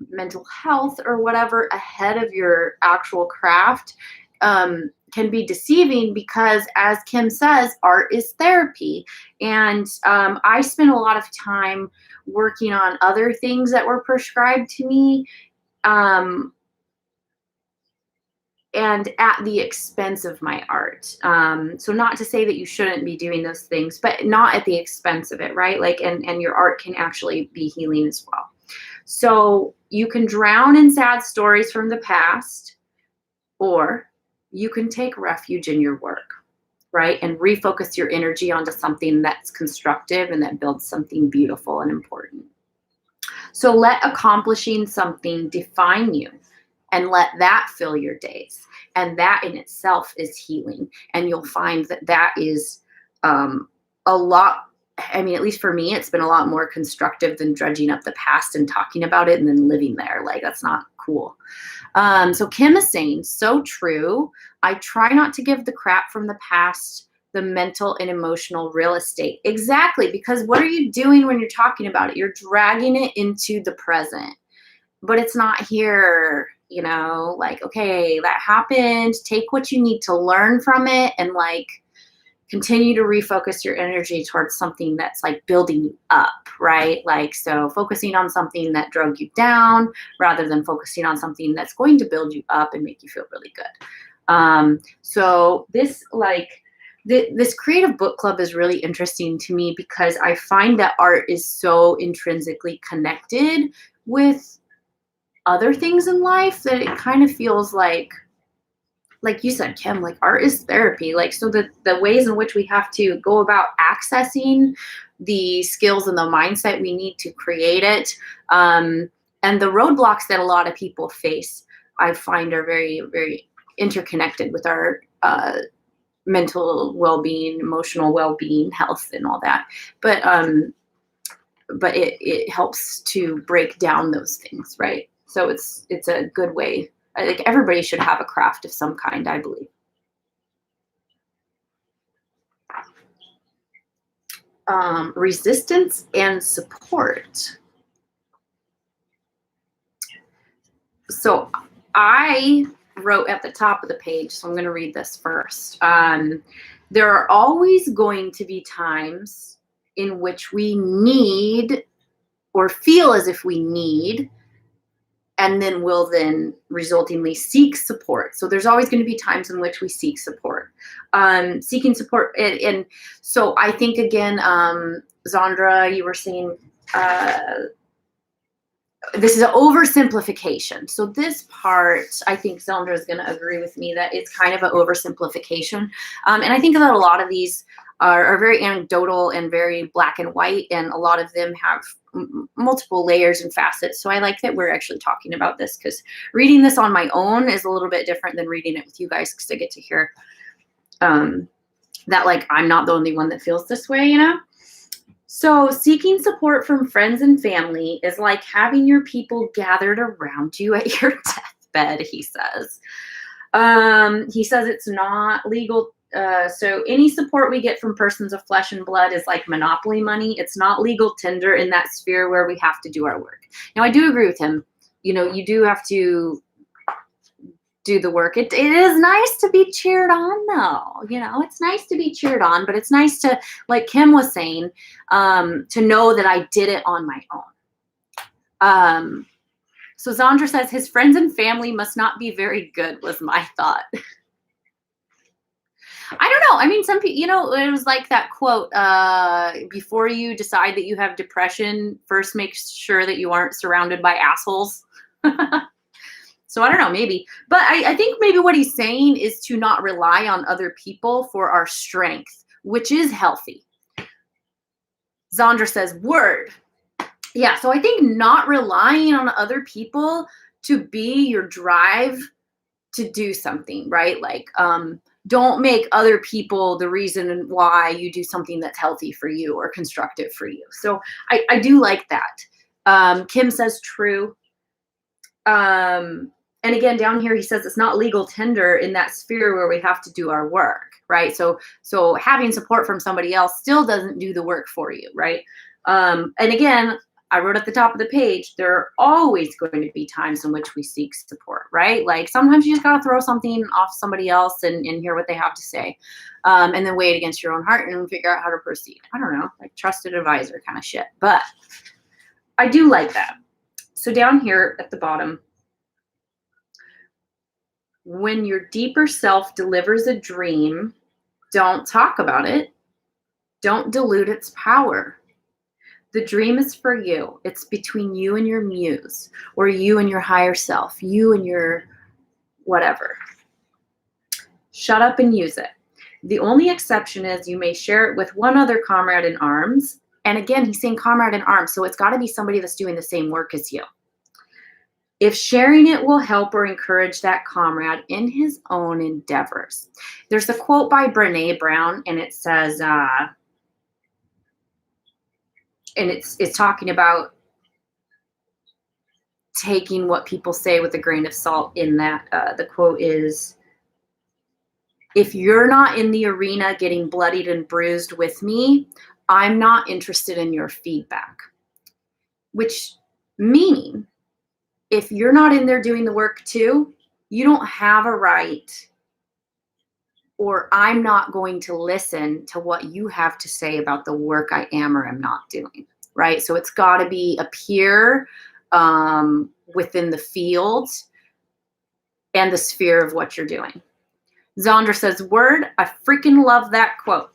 mental health or whatever ahead of your actual craft can be deceiving, because, as Kim says, art is therapy. And I spent a lot of time working on other things that were prescribed to me, and at the expense of my art. So not to say that you shouldn't be doing those things, but not at the expense of it, right? Like, and your art can actually be healing as well. So you can drown in sad stories from the past, or you can take refuge in your work, right? And refocus your energy onto something that's constructive and that builds something beautiful and important. So let accomplishing something define you, and let that fill your days. And that in itself is healing. And you'll find that that is a lot, I mean, at least for me, it's been a lot more constructive than dredging up the past and talking about it and then living there. Like, that's not cool. So Kim is saying, so true. I try not to give the crap from the past the mental and emotional real estate. Exactly. Because what are you doing when you're talking about it? You're dragging it into the present. But it's not here, you know, like, okay, that happened. Take what you need to learn from it and, like, continue to refocus your energy towards something that's like building you up, right? Like, so focusing on something that drug you down rather than focusing on something that's going to build you up and make you feel really good. So this this creative book club is really interesting to me because I find that art is so intrinsically connected with other things in life that it kind of feels like you said, Kim, like art is therapy. Like, so the ways in which we have to go about accessing the skills and the mindset we need to create it, and the roadblocks that a lot of people face, I find are very, very interconnected with our mental well-being, emotional well-being, health, and all that. But it helps to break down those things, right? So it's a good way. I think everybody should have a craft of some kind, I believe. Resistance and support. So I wrote at the top of the page, so I'm going to read this first. There are always going to be times in which we need or feel as if we need, and then we'll then resultingly seek support. So there's always going to be times in which we seek support. Seeking support. And so I think, again, Zandra, you were saying, this is an oversimplification. So this part, I think Zandra is going to agree with me that it's kind of an oversimplification. And I think that a lot of these are very anecdotal and very black and white, and a lot of them have multiple layers and facets. So I like that we're actually talking about this, because reading this on my own is a little bit different than reading it with you guys, because I get to hear that like I'm not the only one that feels this way, you know? So seeking support from friends and family is like having your people gathered around you at your deathbed, he says. He says it's not legal. So any support we get from persons of flesh and blood is like monopoly money. It's not legal tender in that sphere where we have to do our work. Now, I do agree with him. You know, you do have to do the work. It is nice to be cheered on, though. You know, it's nice to be cheered on, but it's nice to, like Kim was saying, to know that I did it on my own. So Zandra says his friends and family must not be very good, was my thought. I don't know. I mean, some people, you know, it was like that quote, before you decide that you have depression, first make sure that you aren't surrounded by assholes. So I don't know, maybe. But I think maybe what he's saying is to not rely on other people for our strength, which is healthy. Zandra says, word. Yeah, so I think not relying on other people to be your drive to do something, right? Like, don't make other people the reason why you do something that's healthy for you or constructive for you. So I do like that. Kim says true. And again, down here, he says it's not legal tender in that sphere where we have to do our work, right? So having support from somebody else still doesn't do the work for you, right? And again, I wrote at the top of the page, there are always going to be times in which we seek support, right? Like sometimes you just got to throw something off somebody else and hear what they have to say. And then weigh it against your own heart and figure out how to proceed. I don't know, like trusted advisor kind of shit. But I do like that. So down here at the bottom, when your deeper self delivers a dream, don't talk about it. Don't dilute its power. The dream is for you. It's between you and your muse, or you and your higher self, you and your whatever. Shut up and use it. The only exception is you may share it with one other comrade in arms. And again, he's saying comrade in arms, so it's got to be somebody that's doing the same work as you. If sharing it will help or encourage that comrade in his own endeavors. There's a quote by Brené Brown, and it says, and it's talking about taking what people say with a grain of salt. In that, the quote is, if you're not in the arena getting bloodied and bruised with me, I'm not interested in your feedback. Which meaning, if you're not in there doing the work too, you don't have a right or I'm not going to listen to what you have to say about the work I am or am not doing, right? So it's got to be a peer within the field and the sphere of what you're doing. Zandra says, word, I freaking love that quote.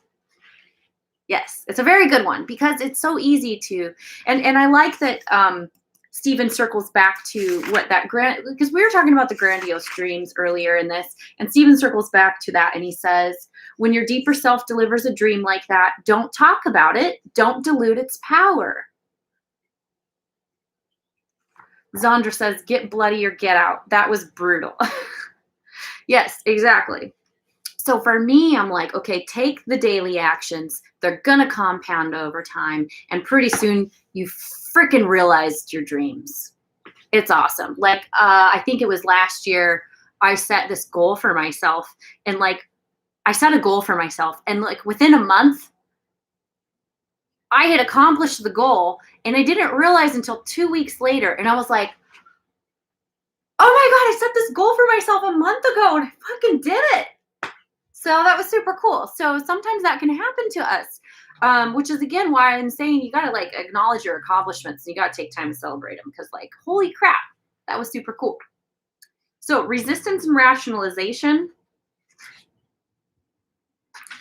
Yes, it's a very good one because it's so easy to, and I like that Stephen circles back to what that because we were talking about the grandiose dreams earlier in this, and Stephen circles back to that and he says, when your deeper self delivers a dream like that, don't talk about it, don't dilute its power. Zandra says, get bloody or get out. That was brutal. Yes, exactly. So for me, I'm like, okay, take the daily actions. They're going to compound over time. And pretty soon you freaking realized your dreams. It's awesome. Like, I think it was last year, I set this goal for myself. And like, I set a goal for myself. And like within a month, I had accomplished the goal. And I didn't realize until 2 weeks later. And I was like, oh my God, I set this goal for myself a month ago and I fucking did it. So that was super cool. So sometimes that can happen to us, which is, again, why I'm saying you got to like acknowledge your accomplishments and you got to take time to celebrate them because like, holy crap, that was super cool. So resistance and rationalization.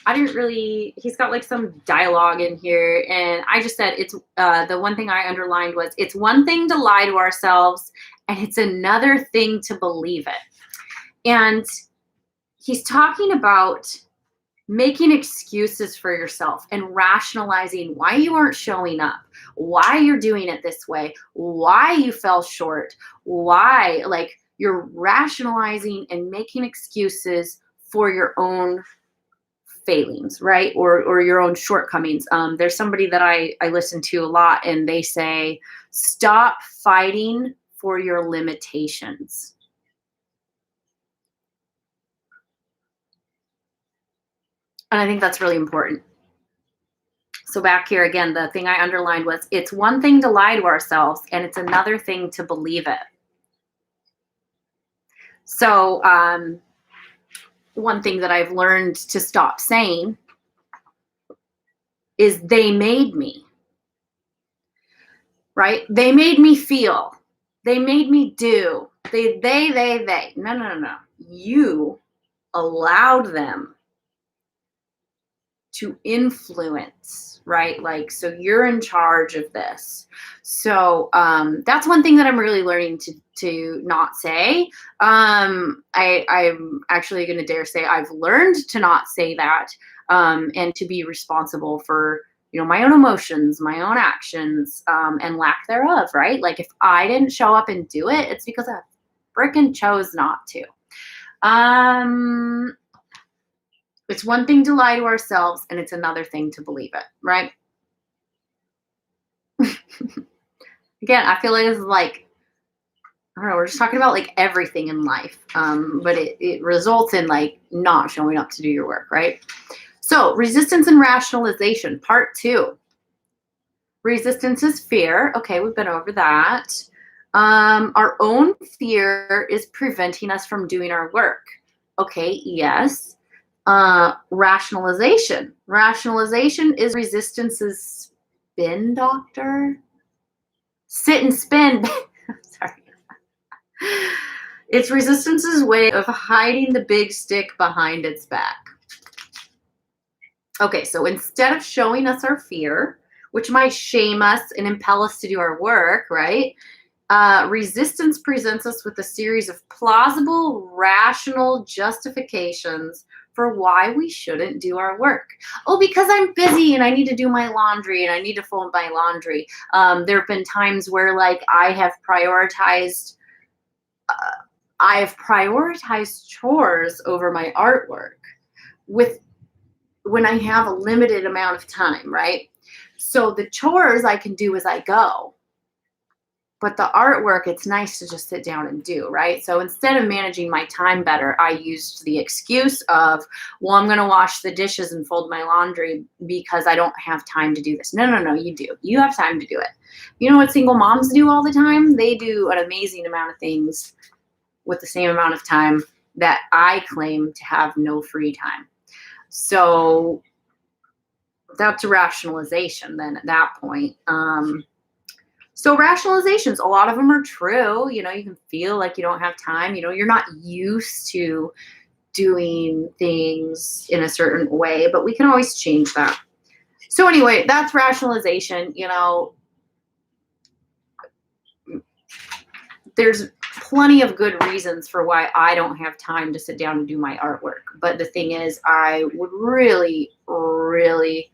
I didn't really, he's got like some dialogue in here. And I just said it's the one thing I underlined was it's one thing to lie to ourselves and it's another thing to believe it. And he's talking about making excuses for yourself and rationalizing why you aren't showing up, why you're doing it this way, why you fell short, why, like, you're rationalizing and making excuses for your own failings, right? Or your own shortcomings. There's somebody that I listen to a lot and they say, stop fighting for your limitations. And I think that's really important. So back here again, the thing I underlined was it's one thing to lie to ourselves and it's another thing to believe it. So one thing that I've learned to stop saying is they made me, right? They made me feel, they made me do, they. No. You allowed them to influence, right? Like, so you're in charge of this. So that's one thing that I'm really learning to not say. I'm actually going to dare say I've learned to not say that and to be responsible for, you know, my own emotions, my own actions, and lack thereof, right? Like if I didn't show up and do it, it's because I frickin' chose not to. It's one thing to lie to ourselves and it's another thing to believe it, right? Again, I feel like it's like, I don't know, we're just talking about like everything in life, but it results in like not showing up to do your work, right? So resistance and rationalization, part 2. Resistance is fear. Okay, we've been over that. Our own fear is preventing us from doing our work. Okay, yes. Rationalization. Rationalization is resistance's spin doctor. Sit and spin. Sorry. It's resistance's way of hiding the big stick behind its back. Okay, so instead of showing us our fear, which might shame us and impel us to do our work, right? Resistance presents us with a series of plausible, rational justifications for why we shouldn't do our work. Oh, because I'm busy and I need to do my laundry and I need to fold my laundry. There have been times where like I have prioritized chores over my artwork when I have a limited amount of time, right? So the chores I can do as I go. But the artwork, it's nice to just sit down and do, right? So instead of managing my time better, I used the excuse of, well, I'm going to wash the dishes and fold my laundry because I don't have time to do this. No, you do. You have time to do it. You know what single moms do all the time? They do an amazing amount of things with the same amount of time that I claim to have no free time. So that's a rationalization then at that point. So rationalizations, a lot of them are true. You know, you can feel like you don't have time. You know, you're not used to doing things in a certain way, but we can always change that. So anyway, that's rationalization. You know, there's plenty of good reasons for why I don't have time to sit down and do my artwork. But the thing is, I would really, really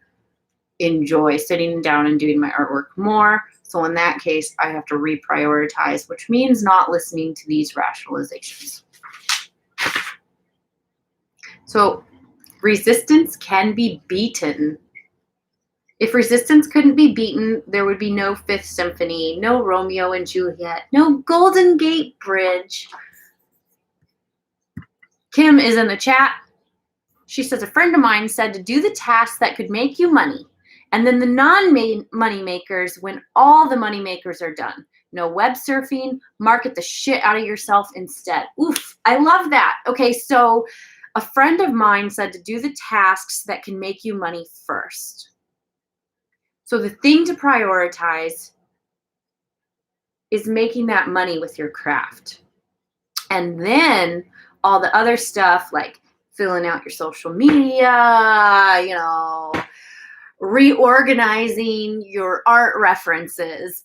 enjoy sitting down and doing my artwork more. So in that case, I have to reprioritize, which means not listening to these rationalizations. So resistance can be beaten. If resistance couldn't be beaten, there would be no Fifth Symphony, no Romeo and Juliet, no Golden Gate Bridge. Kim is in the chat. She says, a friend of mine said to do the tasks that could make you money, and then the non-money makers when all the money makers are done. No web surfing, market the shit out of yourself instead. Oof, I love that. Okay, so a friend of mine said to do the tasks that can make you money first. So the thing to prioritize is making that money with your craft. And then all the other stuff like filling out your social media, you know, reorganizing your art references,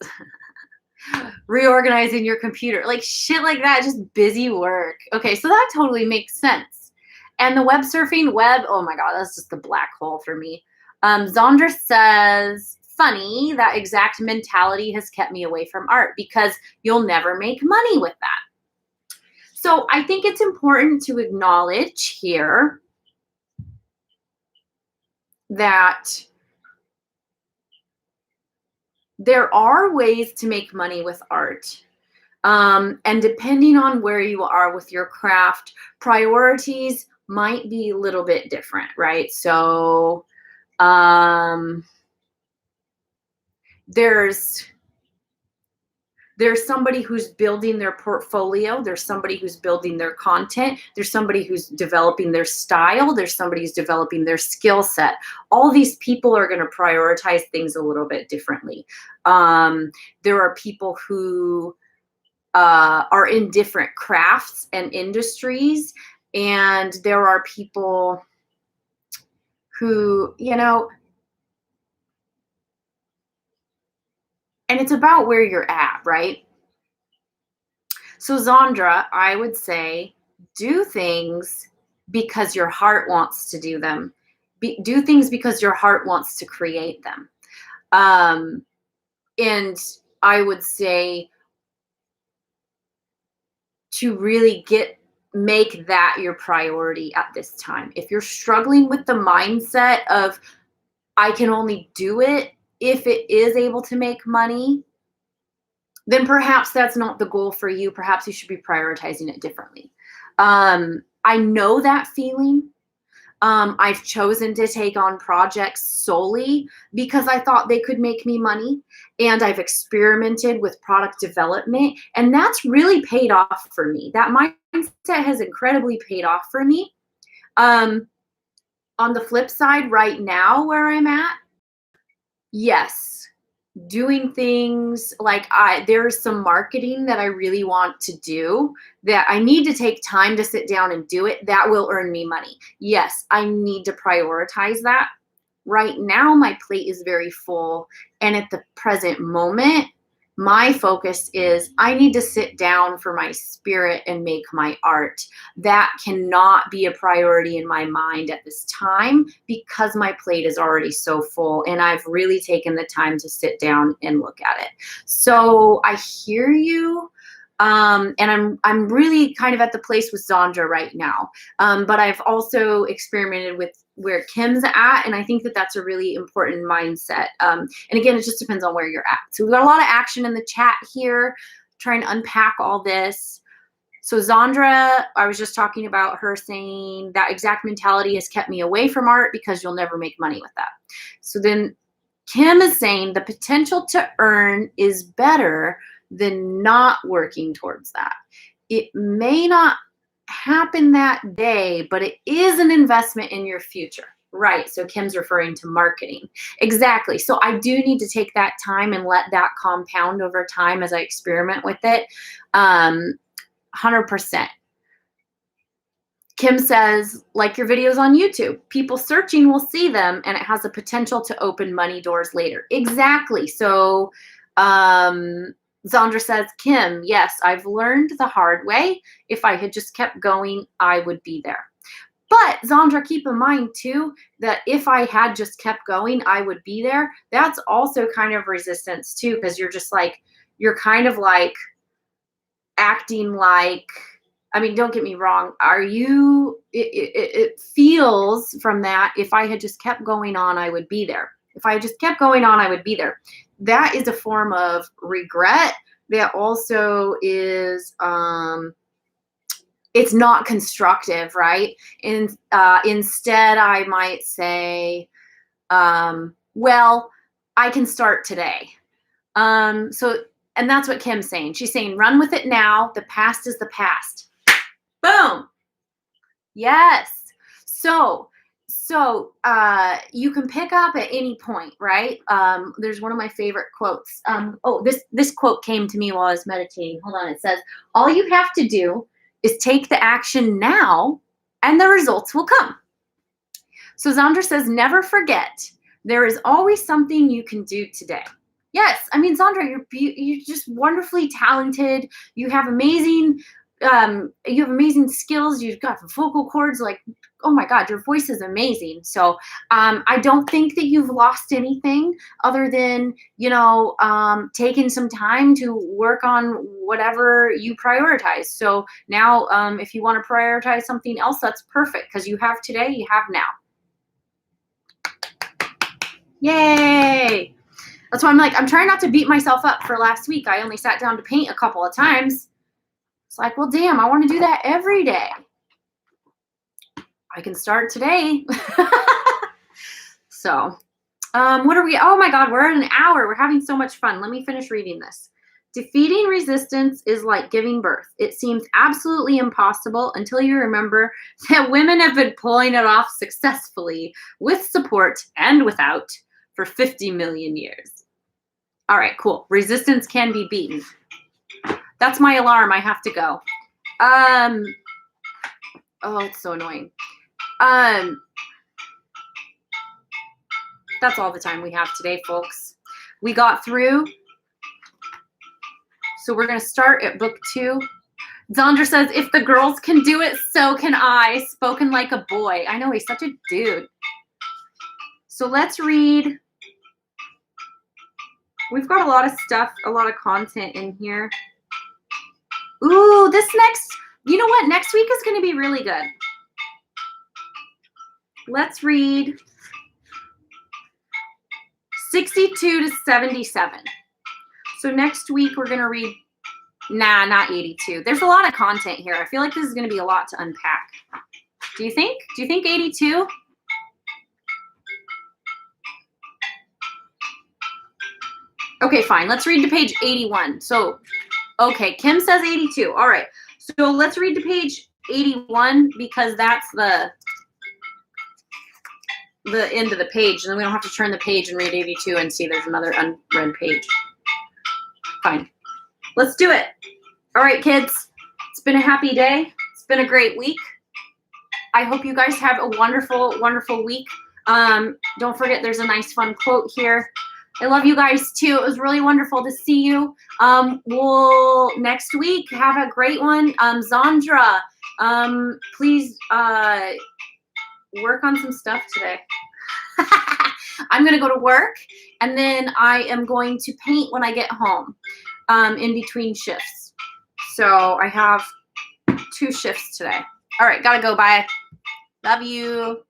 reorganizing your computer, like shit like that, just busy work. Okay, so that totally makes sense. And the web surfing, oh my God, that's just the black hole for me. Zandra says, funny, that exact mentality has kept me away from art because you'll never make money with that. So I think it's important to acknowledge here that there are ways to make money with art. And depending on where you are with your craft, priorities might be a little bit different, right? So there's somebody who's building their portfolio. There's somebody who's building their content. There's somebody who's developing their style. There's somebody who's developing their skill set. All these people are going to prioritize things a little bit differently. There are people who are in different crafts and industries, and there are people who, you know, and it's about where you're at, right? So Zandra, I would say do things because your heart wants to do them. Do things because your heart wants to create them. And I would say to really make that your priority at this time. If you're struggling with the mindset of I can only do it if it is able to make money, then perhaps that's not the goal for you. Perhaps you should be prioritizing it differently. I know that feeling. I've chosen to take on projects solely because I thought they could make me money, and I've experimented with product development, and that's really paid off for me. That mindset has incredibly paid off for me. On the flip side, right now where I'm at, yes, doing things like there's some marketing that I really want to do that I need to take time to sit down and do it. That will earn me money. Yes, I need to prioritize that. Right now, my plate is very full. And at the present moment, my focus is I need to sit down for my spirit and make my art. That cannot be a priority in my mind at this time because my plate is already so full and I've really taken the time to sit down and look at it. So I hear you. And I'm really kind of at the place with Zandra right now. But I've also experimented with where Kim's at, and I think that that's a really important mindset. And again, it just depends on where you're at. So we've got a lot of action in the chat here, trying to unpack all this. So Zandra, I was just talking about her saying that exact mentality has kept me away from art because you'll never make money with that. So then Kim is saying the potential to earn is better than not working towards that. It may not happen that day, but it is an investment in your future. Right. So Kim's referring to marketing. Exactly. So I do need to take that time and let that compound over time as I experiment with it. 100%. Kim says, like your videos on YouTube, people searching will see them and it has the potential to open money doors later. Exactly. So Zandra says, Kim, yes, I've learned the hard way. If I had just kept going, I would be there. But Zandra, keep in mind too, that if I had just kept going, I would be there. That's also kind of resistance too, because you're just like, you're kind of like acting like, I mean, don't get me wrong. It feels from that, if I had just kept going on, I would be there. If I just kept going on, I would be there. That is a form of regret. That also is, it's not constructive, right? And instead, I might say, well, I can start today. And that's what Kim's saying. She's saying, run with it now. The past is the past. Boom. Yes. So you can pick up at any point, right? There's one of my favorite quotes. This quote came to me while I was meditating. Hold on. It says, all you have to do is take the action now and the results will come. So Zandra says, never forget, there is always something you can do today. Yes. I mean, Zandra, you're just wonderfully talented. You have amazing skills. You've got vocal cords, like, oh my God, your voice is amazing. So I don't think that you've lost anything other than, taking some time to work on whatever you prioritize. So now if you want to prioritize something else, that's perfect, because you have today, you have now. Yay. That's why I'm like, I'm trying not to beat myself up for last week. I only sat down to paint a couple of times. It's like, well, damn, I want to do that every day. I can start today. So, what are we? Oh my God, we're at an hour. We're having so much fun. Let me finish reading this. Defeating resistance is like giving birth. It seems absolutely impossible until you remember that women have been pulling it off successfully, with support and without, for 50 million years. All right, cool. Resistance can be beaten. That's my alarm. I have to go. Oh, it's so annoying. That's all the time we have today, folks. We got through. So we're going to start at book 2. Zandra says, if the girls can do it, so can I. Spoken like a boy. I know, he's such a dude. So let's read. We've got a lot of stuff, a lot of content in here. Ooh, you know what? Next week is going to be really good. Let's read 62 to 77. So next week we're going to read, not 82. There's a lot of content here. I feel like this is going to be a lot to unpack. Do you think? Do you think 82? Okay, fine. Let's read to page 81. So, okay, Kim says 82. All right. So let's read to page 81 because that's the end of the page. And then we don't have to turn the page and read 82 and see there's another unread page. Fine. Let's do it. All right, kids. It's been a happy day. It's been a great week. I hope you guys have a wonderful, wonderful week. Don't forget there's a nice fun quote here. I love you guys too. It was really wonderful to see you. We'll next week have a great one. Zandra, please work on some stuff today. I'm going to go to work and then I am going to paint when I get home in between shifts. So I have 2 shifts today. All right, gotta go. Bye. Love you.